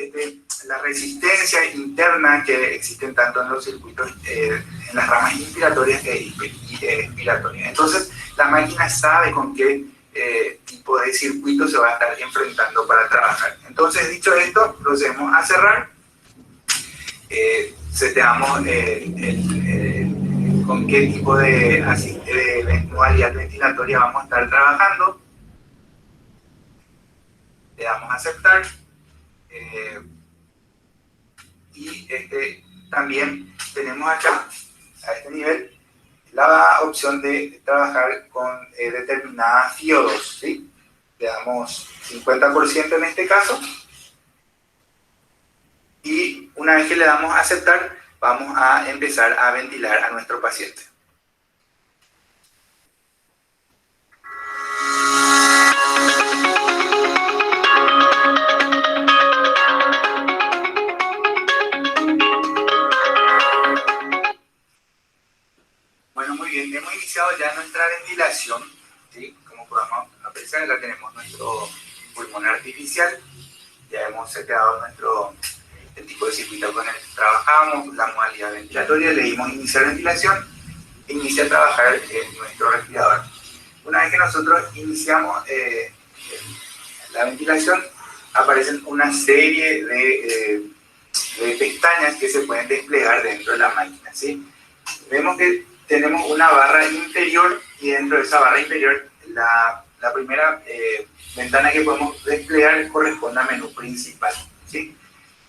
la resistencia interna que existen tanto en los circuitos, en las ramas inspiratorias y expiratorias. Entonces la máquina sabe con qué tipo de circuito se va a estar enfrentando para trabajar. Entonces, dicho esto, procedemos a cerrar. Seteamos con qué tipo de modalidad ventilatoria vamos a estar trabajando. Le damos a aceptar. Y también tenemos acá, a este nivel, la opción de trabajar con determinadas diodos, ¿sí? Le damos 50% en este caso. Y una vez que le damos a aceptar, vamos a empezar a ventilar a nuestro paciente. Bueno, muy bien, hemos iniciado ya nuestra ventilación, ¿sí? Como podemos apreciar, ya tenemos nuestro pulmón artificial, ya hemos seteado el tipo de circuito con el que trabajamos, la modalidad ventilatoria, le dimos iniciar ventilación, inicia a trabajar nuestro respirador. Una vez que nosotros iniciamos la ventilación, aparecen una serie de pestañas que se pueden desplegar dentro de la máquina, ¿sí? Vemos que tenemos una barra inferior y dentro de esa barra inferior la primera ventana que podemos desplegar corresponde a menú principal, ¿sí?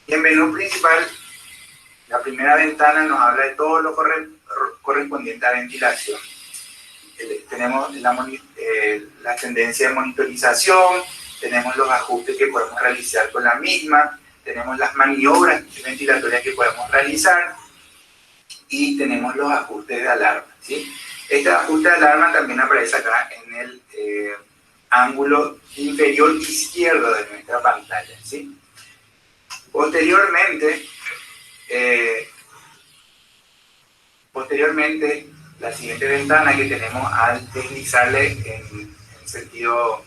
Y en menú principal, la primera ventana nos habla de todo lo correspondiente a ventilación. Tenemos la tendencia de monitorización, tenemos los ajustes que podemos realizar con la misma, tenemos las maniobras ventilatorias que podemos realizar y tenemos los ajustes de alarma, ¿sí? Este ajuste de alarma también aparece acá en el ángulo inferior izquierdo de nuestra pantalla, ¿sí? Posteriormente, la siguiente ventana que tenemos al deslizarle en sentido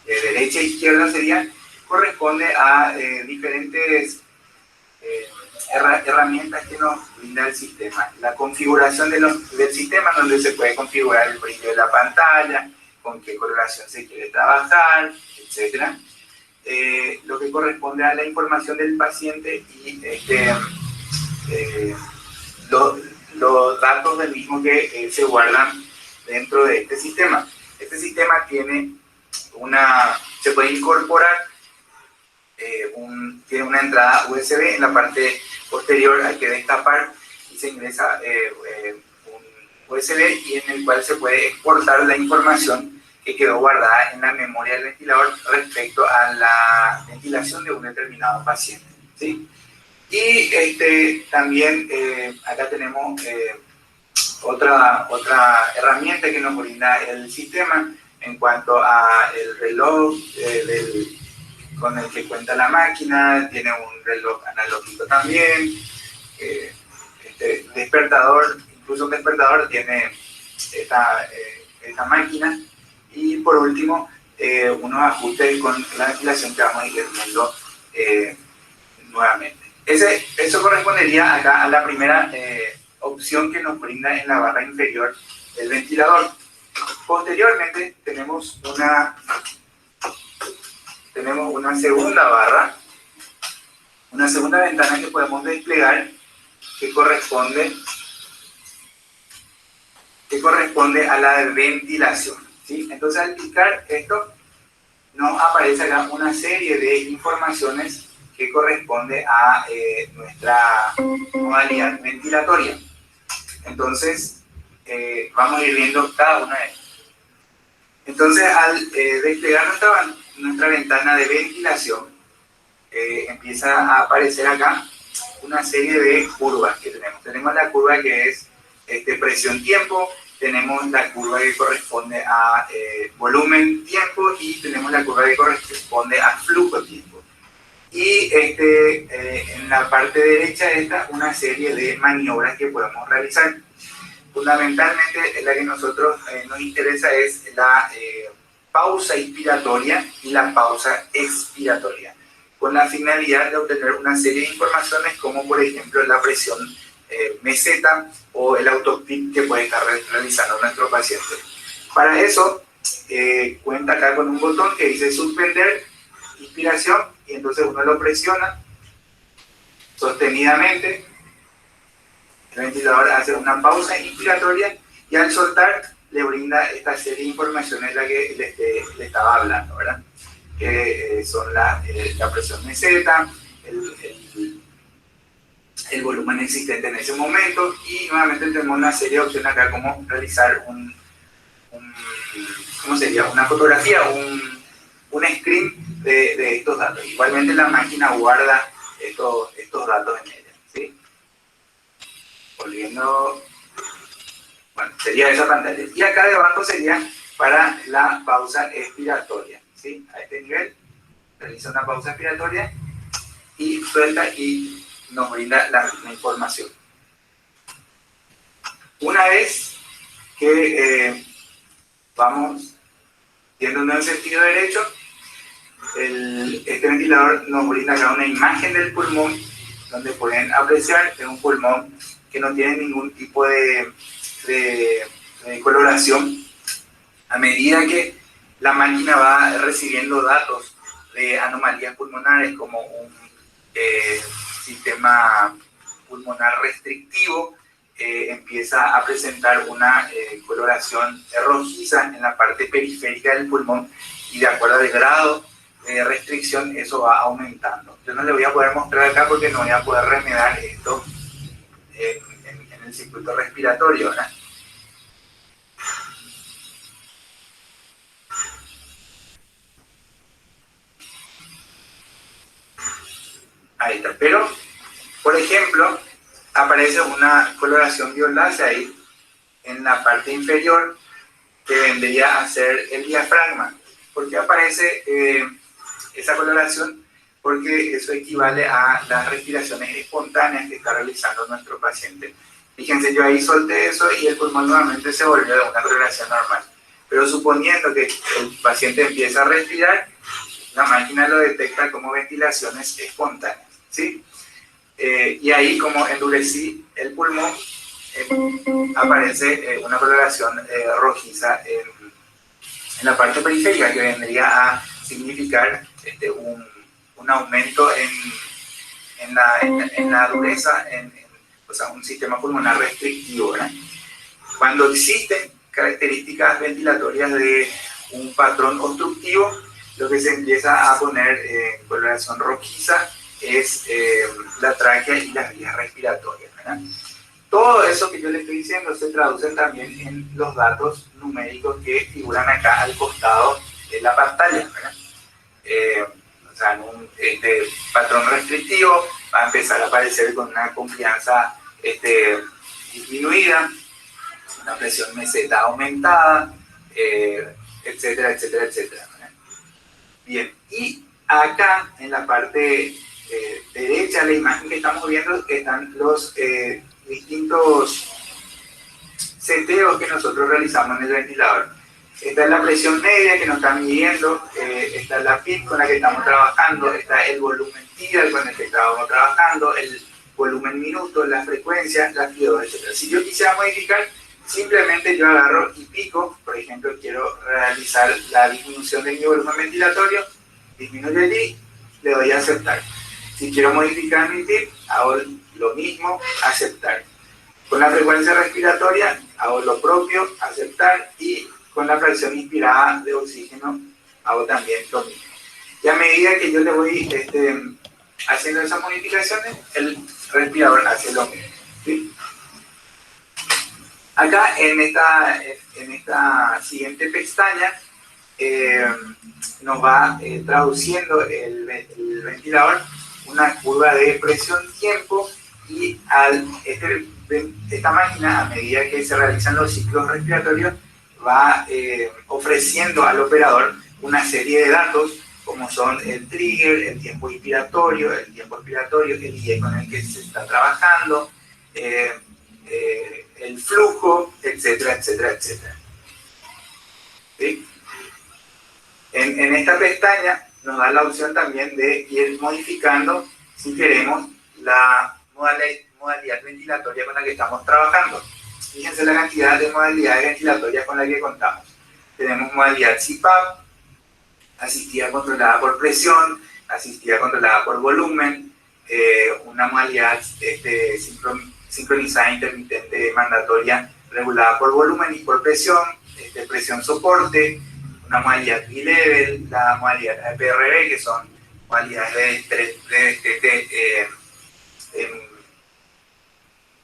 de derecha e izquierda corresponde a diferentes herramientas que nos brinda el sistema. La configuración del sistema, donde se puede configurar el brillo de la pantalla, con qué coloración se quiere trabajar, etc. Lo que corresponde a la información del paciente y los datos del mismo que se guardan dentro de este sistema. Este sistema se puede incorporar, tiene una entrada USB en la parte posterior, hay que destapar y se ingresa un USB y en el cual se puede exportar la información que quedó guardada en la memoria del ventilador respecto a la ventilación de un determinado paciente, ¿sí? Y también acá tenemos otra herramienta que nos brinda el sistema en cuanto a el reloj con el que cuenta la máquina. Tiene un reloj analógico también, despertador, incluso un despertador tiene esta máquina, y por último unos ajustes con la ventilación que vamos a ir viendo nuevamente. Eso correspondería acá a la primera opción que nos brinda en la barra inferior del ventilador. Posteriormente tenemos una segunda barra, una segunda ventana que podemos desplegar que corresponde a la de ventilación, ¿sí? Entonces, al clicar esto, nos aparece acá una serie de informaciones que corresponde a nuestra modalidad ventilatoria. Entonces, vamos a ir viendo cada una de ellas. Entonces, al desplegar nuestra ventana de ventilación, empieza a aparecer acá una serie de curvas que tenemos. Tenemos la curva que es presión-tiempo, tenemos la curva que corresponde a volumen-tiempo y tenemos la curva que corresponde a flujo-tiempo. Y en la parte derecha una serie de maniobras que podemos realizar. Fundamentalmente la que nosotros nos interesa es la pausa inspiratoria y la pausa expiratoria, con la finalidad de obtener una serie de informaciones como por ejemplo la presión meseta o el autopip que puede estar realizando nuestro paciente. Para eso cuenta acá con un botón que dice suspender inspiración, y entonces uno lo presiona sostenidamente. El ventilador hace una pausa inspiratoria y al soltar le brinda esta serie de informaciones la que le estaba hablando, ¿verdad? Que son la presión meseta, el volumen existente en ese momento, y nuevamente tenemos una serie de opciones acá como realizar ¿cómo sería? Una fotografía, un screen de estos datos. Igualmente la máquina guarda estos datos en ella, ¿sí? Volviendo, bueno, sería esa pantalla. Y acá debajo sería para la pausa expiratoria, ¿sí? A este nivel realiza una pausa expiratoria y suelta y nos brinda la información. Una vez que vamos yendo en el sentido derecho, este ventilador nos brinda acá una imagen del pulmón, donde pueden apreciar que es un pulmón que no tiene ningún tipo de coloración. A medida que la máquina va recibiendo datos de anomalías pulmonares como sistema pulmonar restrictivo empieza a presentar una coloración rojiza en la parte periférica del pulmón, y de acuerdo al grado de restricción eso va aumentando. Yo no le voy a poder mostrar acá porque no voy a poder remediar esto en el circuito respiratorio, ¿verdad? Ahí está. Pero, por ejemplo, aparece una coloración violácea ahí en la parte inferior que vendría a ser el diafragma. ¿Por qué aparece esa coloración? Porque eso equivale a las respiraciones espontáneas que está realizando nuestro paciente. Fíjense, yo ahí solté eso y el pulmón nuevamente se volvió a una coloración normal. Pero suponiendo que el paciente empieza a respirar, la máquina lo detecta como ventilaciones espontáneas, ¿sí? Y ahí, como endurecí el pulmón, aparece una coloración rojiza en la parte periférica, que vendría a significar un aumento en la dureza, o sea, un sistema pulmonar restrictivo, ¿verdad? Cuando existen características ventilatorias de un patrón obstructivo, lo que se empieza a poner en coloración rojiza es la tráquea y las vías respiratorias, ¿verdad? Todo eso que yo le estoy diciendo se traduce también en los datos numéricos que figuran acá al costado de la pantalla, ¿verdad? O sea, un patrón restrictivo va a empezar a aparecer con una confianza disminuida, una presión meseta aumentada, etcétera, etcétera, etcétera, ¿verdad? Bien, y acá en la parte derecha de la imagen que estamos viendo están los distintos seteos que nosotros realizamos en el ventilador. Esta es la presión media que nos está midiendo, esta es la PIP con la que estamos trabajando, está el volumen tidal con el que estamos trabajando, el volumen minuto, la frecuencia, la FIO, etc. Si yo quisiera modificar, simplemente yo agarro y pico. Por ejemplo, quiero realizar la disminución de mi volumen ventilatorio, disminuyo el I, le doy a aceptar. Si quiero modificar mi PIP, hago lo mismo, aceptar. Con la frecuencia respiratoria, hago lo propio, aceptar, y con la fracción inspirada de oxígeno, hago también lo mismo. Y a medida que yo le voy haciendo esas modificaciones, el respirador hace lo mismo, ¿sí? Acá en esta siguiente pestaña nos va traduciendo el ventilador una curva de presión-tiempo, y esta máquina, a medida que se realizan los ciclos respiratorios, va ofreciendo al operador una serie de datos, como son el trigger, el tiempo inspiratorio, el IE con el que se está trabajando, el flujo, etcétera, etcétera, etcétera. ¿Sí? En esta pestaña nos da la opción también de ir modificando, si queremos, la modalidad ventilatoria con la que estamos trabajando. Fíjense la cantidad de modalidades ventilatorias con las que contamos. Tenemos modalidad CPAP, asistida controlada por presión, asistida controlada por volumen, una modalidad sincronizada intermitente mandatoria regulada por volumen y por presión, presión soporte, una modalidad B-level, la modalidad APRB, que son modalidades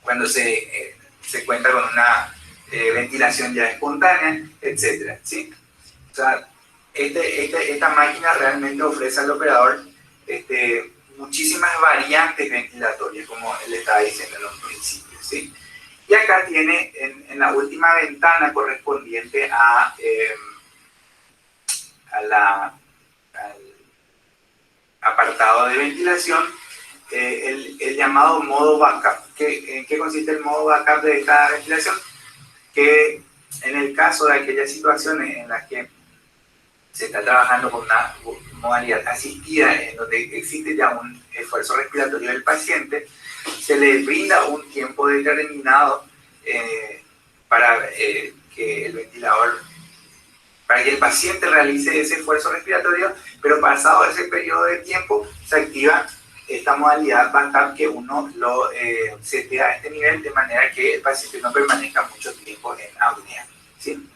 cuando se cuenta con una ventilación ya espontánea, etcétera, ¿sí? O sea, esta máquina realmente ofrece al operador muchísimas variantes ventilatorias, como le estaba diciendo en un principio, ¿sí? Y acá tiene en la última ventana correspondiente al apartado de ventilación, el llamado modo backup. ¿En qué consiste el modo backup de esta ventilación? Que en el caso de aquellas situaciones en las que se está trabajando con una modalidad asistida, en donde existe ya un esfuerzo respiratorio del paciente, se le brinda un tiempo determinado para que el ventilador, para que el paciente realice ese esfuerzo respiratorio, pero pasado ese periodo de tiempo se activa esta modalidad va a estar que uno lo setea a este nivel de manera que el paciente no permanezca mucho tiempo en apnea, ¿sí?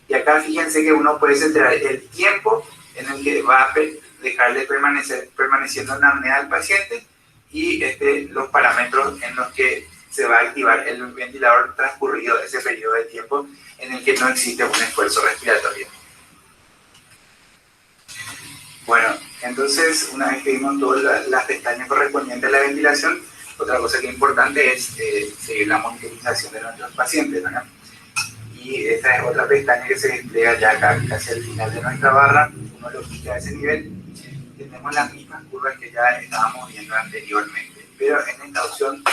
Y acá fíjense que uno puede setear el tiempo en el que va a dejar de permaneciendo en apnea al paciente y los parámetros en los que se va a activar el ventilador transcurrido ese periodo de tiempo en el que no existe un esfuerzo respiratorio. Bueno, entonces una vez que vimos todas las pestañas correspondientes a la ventilación, otra cosa que es importante es seguir la monitorización de nuestros pacientes, ¿no? Y esta es otra pestaña que se despliega ya acá casi al final de nuestra barra. Uno lo quita a ese nivel. Tenemos las mismas curvas que ya estábamos viendo anteriormente, pero en esta opción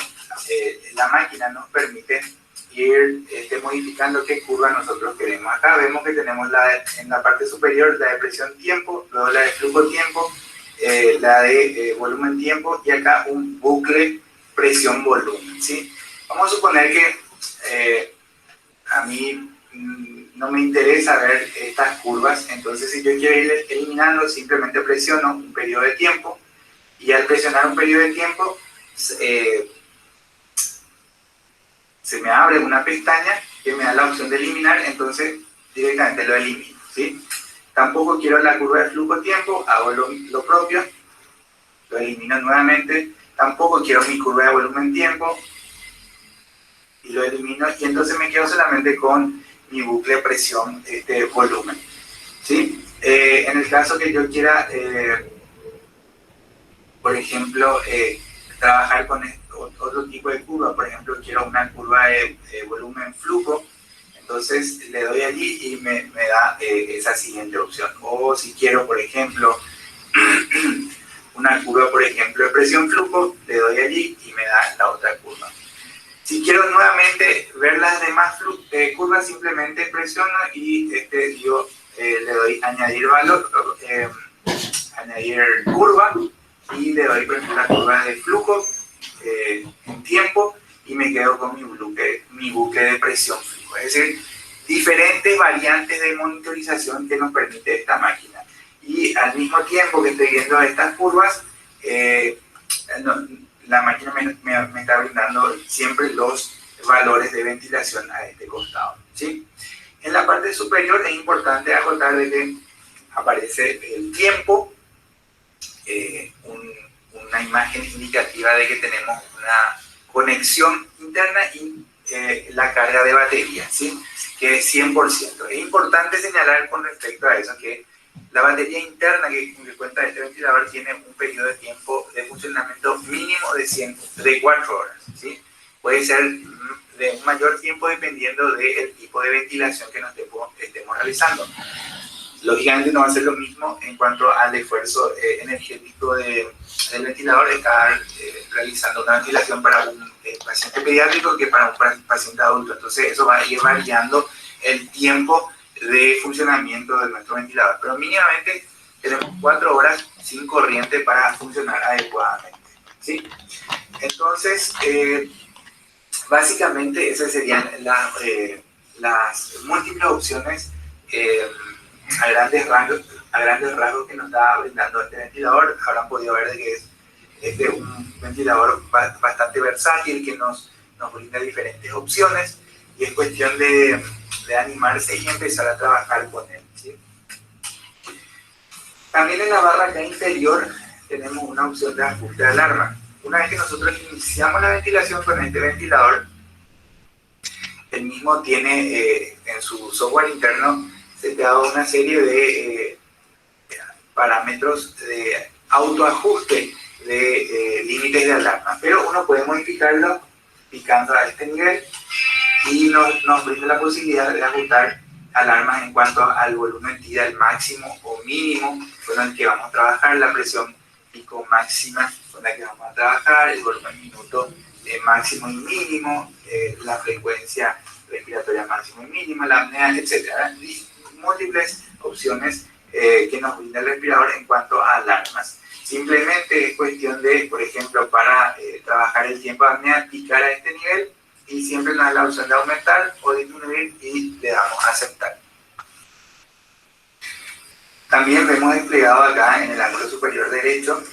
la máquina nos permite ir modificando qué curva nosotros queremos. Acá vemos que tenemos en la parte superior la de presión tiempo, luego la de flujo tiempo, la de volumen tiempo y acá un bucle presión volumen, ¿sí? Vamos a suponer que a mí no me interesa ver estas curvas, entonces si yo quiero ir eliminando, simplemente presiono un periodo de tiempo y al presionar un periodo de tiempo se me abre una pestaña que me da la opción de eliminar, entonces directamente lo elimino, ¿sí? Tampoco quiero la curva de flujo-tiempo, hago lo propio, lo elimino nuevamente. Tampoco quiero mi curva de volumen-tiempo y lo elimino, y entonces me quedo solamente con mi bucle presión-volumen, ¿sí? En el caso que yo quiera, por ejemplo, trabajar con otro tipo de curva, por ejemplo, quiero una curva de volumen-flujo, entonces le doy allí y me da esa siguiente opción. O si quiero, por ejemplo, una curva, por ejemplo, de presión-flujo, le doy allí y me da la otra curva. Si quiero nuevamente ver las demás curvas, simplemente presiono y yo le doy añadir valor, añadir curva, y le doy, por ejemplo, la curva de flujo en tiempo y me quedo con mi bucle de presión-flujo. Es decir, diferentes variantes de monitorización que nos permite esta máquina. Y al mismo tiempo que estoy viendo estas curvas, la máquina me está brindando siempre los valores de ventilación a este costado, ¿sí? En la parte superior es importante acotar de que aparece el tiempo, una imagen indicativa de que tenemos una conexión interna y la carga de batería, ¿sí? Que es 100%. Es importante señalar con respecto a eso que la batería interna que cuenta este ventilador tiene un periodo de tiempo de funcionamiento mínimo de 4 horas, ¿sí? Puede ser de un mayor tiempo dependiendo del tipo de ventilación que nos estemos realizando. Lógicamente no va a ser lo mismo en cuanto al esfuerzo energético del ventilador, estar realizando una ventilación para un paciente pediátrico que para un paciente adulto. Entonces eso va a ir variando el tiempo de funcionamiento de nuestro ventilador. Pero mínimamente tenemos 4 horas sin corriente para funcionar adecuadamente, ¿sí? Entonces, básicamente esas serían las múltiples opciones a grandes rasgos que nos está brindando este ventilador. Habrán podido ver de que es un ventilador bastante versátil que nos brinda diferentes opciones y es cuestión de animarse y empezar a trabajar con él, ¿sí? También en la barra acá inferior tenemos una opción de ajuste de alarma. Una vez que nosotros iniciamos la ventilación con este ventilador, el mismo tiene en su software interno seteado una serie de parámetros de autoajuste de límites de alarma, pero uno puede modificarlo picando a este nivel y nos brinda la posibilidad de ajustar alarmas en cuanto al volumen tidal máximo o mínimo con el que vamos a trabajar, la presión pico máxima con la que vamos a trabajar, el volumen minuto máximo y mínimo, la frecuencia respiratoria máxima y mínima, la apnea, etc. Y múltiples opciones que nos brinda el respirador en cuanto a alarmas. Simplemente es cuestión de, por ejemplo, para trabajar el tiempo de apnea, picar a este nivel y siempre nos da la opción de aumentar o disminuir y le damos a aceptar. También vemos desplegado acá en el ángulo superior derecho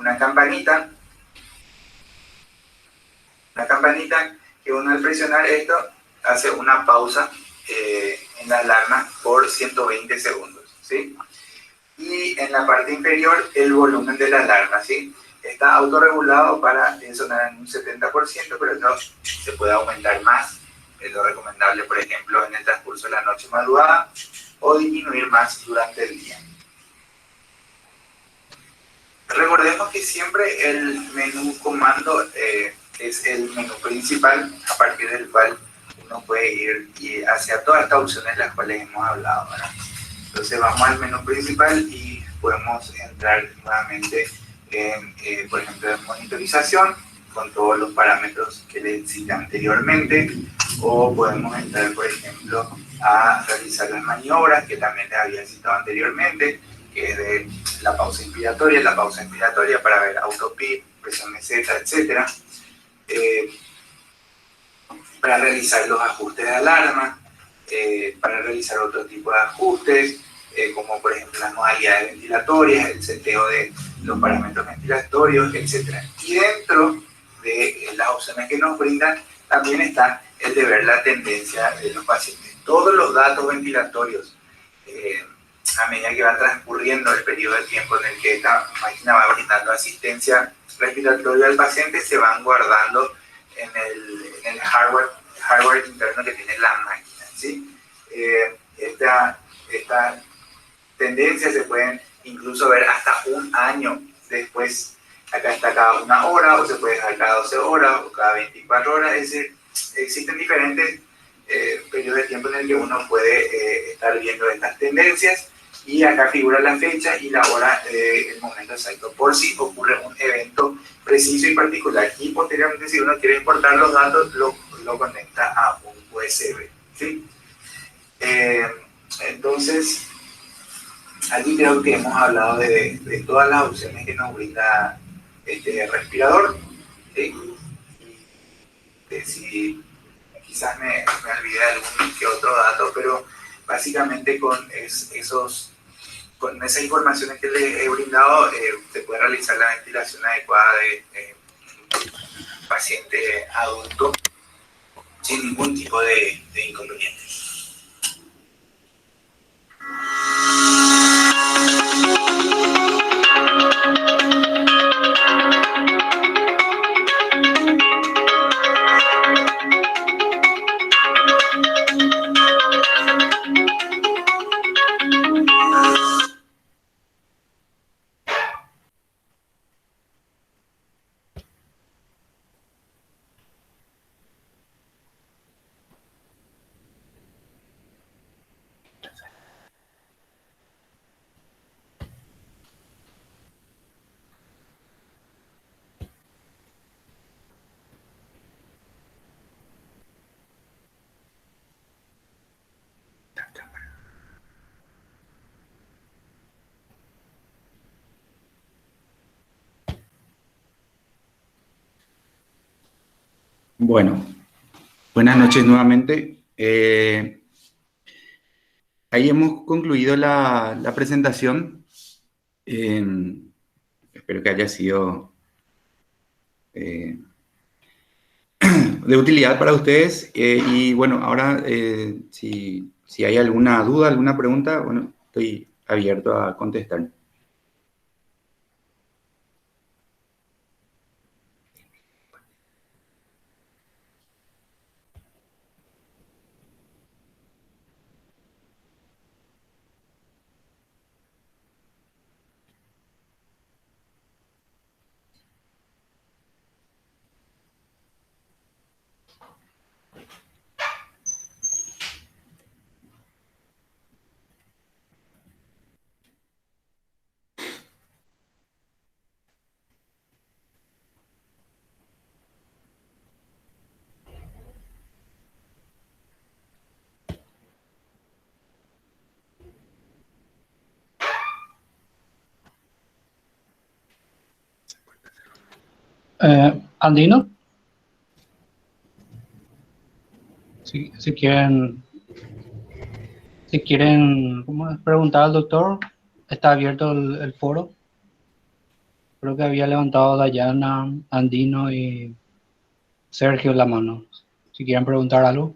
una campanita que uno al presionar esto hace una pausa en la alarma por 120 segundos, ¿sí? Y en la parte inferior el volumen de la alarma, ¿sí? Está autorregulado para sonar en un 70%, pero no se puede aumentar más. Es lo recomendable, por ejemplo, en el transcurso de la noche madrugada, o disminuir más durante el día. Recordemos que siempre el menú comando es el menú principal, a partir del cual uno puede ir hacia todas estas opciones de las cuales hemos hablado, ¿verdad? Entonces vamos al menú principal y podemos entrar nuevamente en, por ejemplo, en monitorización, con todos los parámetros que les cité anteriormente, o podemos entrar, por ejemplo, a realizar las maniobras que también les había citado anteriormente, que es de la pausa inspiratoria para ver autopip, presión meseta, etc. Para realizar los ajustes de alarma, para realizar otro tipo de ajustes, como por ejemplo las modalidades ventilatorias, el seteo de los parámetros ventilatorios, etc. Y dentro de las opciones que nos brindan, también está el de ver la tendencia de los pacientes. Todos los datos ventilatorios, a medida que va transcurriendo el periodo de tiempo en el que esta máquina va brindando asistencia respiratoria al paciente, se van guardando en el hardware interno que tiene la máquina, ¿sí? Esta tendencia se pueden incluso ver hasta un año después. Acá está cada 1 hora, o se puede dejar cada 12 horas, o cada 24 horas. Es decir, existen diferentes periodos de tiempo en el que uno puede estar viendo estas tendencias, y acá figura la fecha y la hora, el momento exacto, por si ocurre un evento preciso y particular. Y posteriormente, si uno quiere exportar los datos, lo conecta a un USB, ¿sí? Entonces, aquí creo que hemos hablado de todas las opciones que nos brinda este respirador, ¿sí? Si quizás me olvidé de algún que otro dato, pero básicamente con esas informaciones que les he brindado, se puede realizar la ventilación adecuada de un paciente adulto sin ningún tipo de inconveniente. Bueno, buenas noches nuevamente. Ahí hemos concluido la presentación. Espero que haya sido de utilidad para ustedes. Y bueno, ahora si hay alguna duda, alguna pregunta, bueno, estoy abierto a contestar.
Andino, si quieren ¿cómo es? Preguntar al doctor, está abierto el foro. Creo que había levantado Dayana, Andino y Sergio la mano. Si quieren preguntar algo.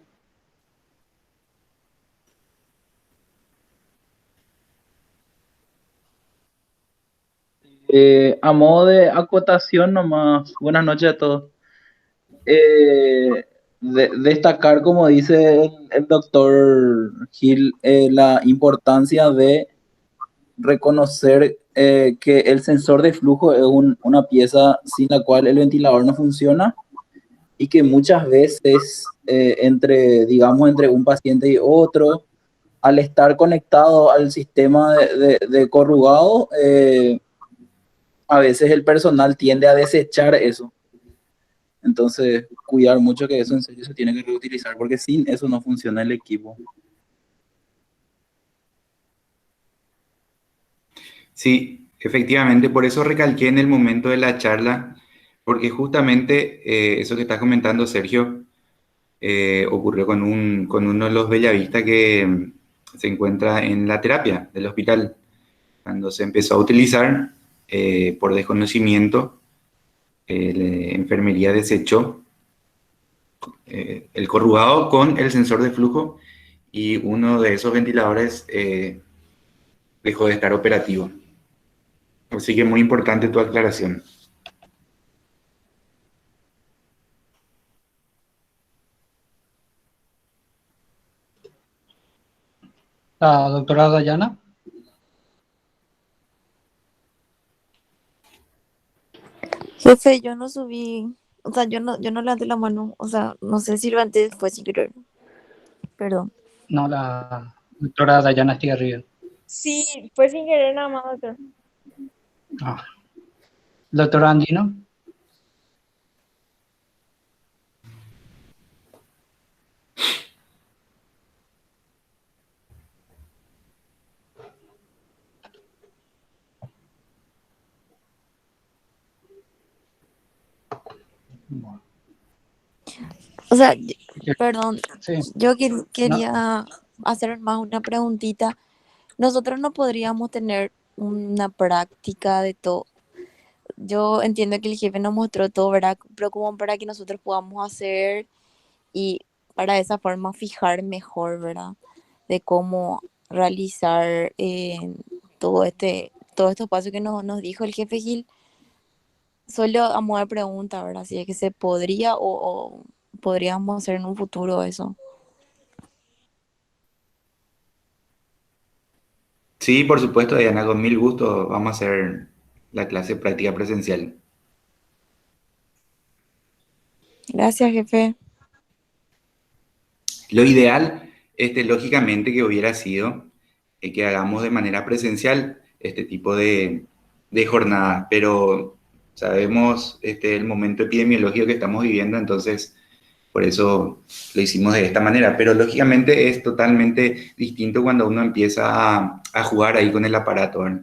A modo de acotación nomás, buenas noches a todos. Destacar, como dice el doctor Gil, la importancia de reconocer que el sensor de flujo es una pieza sin la cual el ventilador no funciona y que muchas veces digamos, entre un paciente y otro, al estar conectado al sistema de corrugado, a veces el personal tiende a desechar eso. Entonces, cuidar mucho que eso en serio se tiene que reutilizar, porque sin eso no funciona el equipo.
Sí, efectivamente, por eso recalqué en el momento de la charla, porque justamente eso que estás comentando, Sergio, ocurrió con uno de los Bellavista que se encuentra en la terapia del hospital. Cuando se empezó a utilizar, por desconocimiento, la enfermería desechó el corrugado con el sensor de flujo y uno de esos ventiladores dejó de estar operativo. Así que muy importante tu aclaración.
La doctora Dayana.
Jefe, yo no subí, o sea, yo no levanté la mano, o sea, no sé si levanté después sin querer, perdón.
No, la doctora Dayana Estigarribia.
Sí, fue sin querer nada más, doctor.
Ah. Doctora Andino. Bueno,
O sea,
sí.
perdón, yo quería hacer más una preguntita. Nosotros no podríamos tener una práctica de todo. Yo entiendo que el jefe nos mostró todo, ¿verdad? Pero como para que nosotros podamos hacer y para de esa forma fijar mejor, ¿verdad? De cómo realizar todos estos pasos que nos dijo el jefe Gil. Solo a modo de pregunta, ¿verdad? Si es que se podría o podríamos hacer en un futuro eso.
Sí, por supuesto, Diana, con mil gusto vamos a hacer la clase práctica presencial.
Gracias, jefe.
Lo ideal, lógicamente, que hubiera sido que hagamos de manera presencial este tipo de jornadas, pero sabemos el momento epidemiológico que estamos viviendo, entonces por eso lo hicimos de esta manera. Pero lógicamente es totalmente distinto cuando uno empieza a jugar ahí con el aparato, ¿verdad?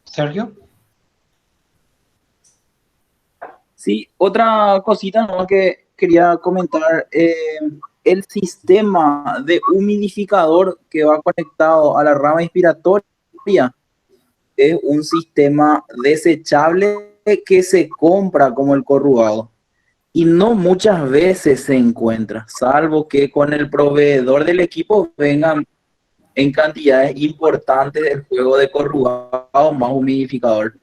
Sergio.
Sí, otra cosita nomás que quería comentar, el sistema de humidificador que va conectado a la rama inspiratoria es un sistema desechable que se compra como el corrugado y no muchas veces se encuentra, salvo que con el proveedor del equipo vengan en cantidades importantes del juego de corrugado más humidificador.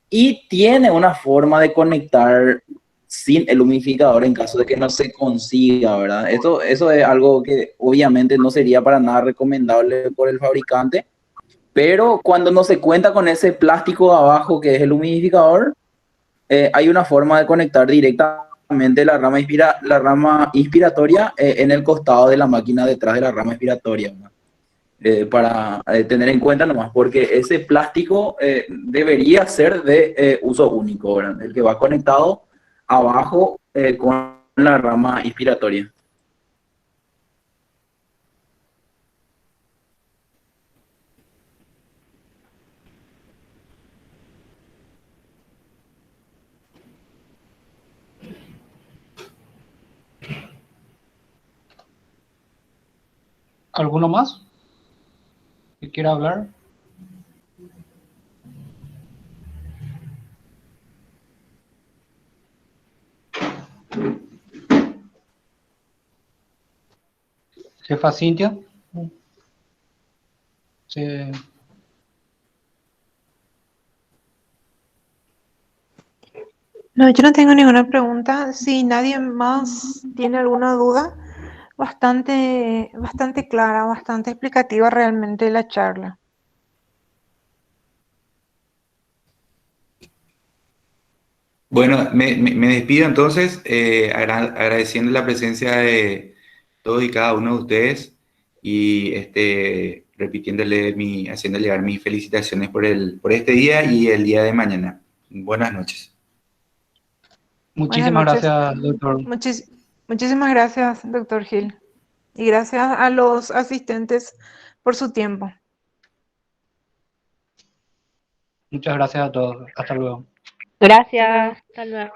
Y tiene una forma de conectar sin el humidificador en caso de que no se consiga, ¿verdad? Eso es algo que obviamente no sería para nada recomendable por el fabricante, pero cuando no se cuenta con ese plástico abajo que es el humidificador, hay una forma de conectar directamente la rama inspiratoria en el costado de la máquina detrás de la rama inspiratoria, ¿verdad? Para tener en cuenta nomás, porque ese plástico debería ser de uso único, ¿verdad? El que va conectado abajo con la rama inspiratoria.
¿Alguno más que quiera hablar? Jefa Cintia. Sí.
No, yo no tengo ninguna pregunta. Si nadie más tiene alguna duda, bastante clara, bastante explicativa realmente la charla.
Bueno, me despido entonces, agradeciendo la presencia de todos y cada uno de ustedes y haciendo llegar mis felicitaciones por este día y el día de mañana. Buenas noches.
Buenas
Muchísimas
noches.
gracias, doctor.
Muchísimas gracias, doctor Gil. Y gracias a los asistentes por su tiempo.
Muchas gracias a todos. Hasta luego.
Gracias. Hasta luego.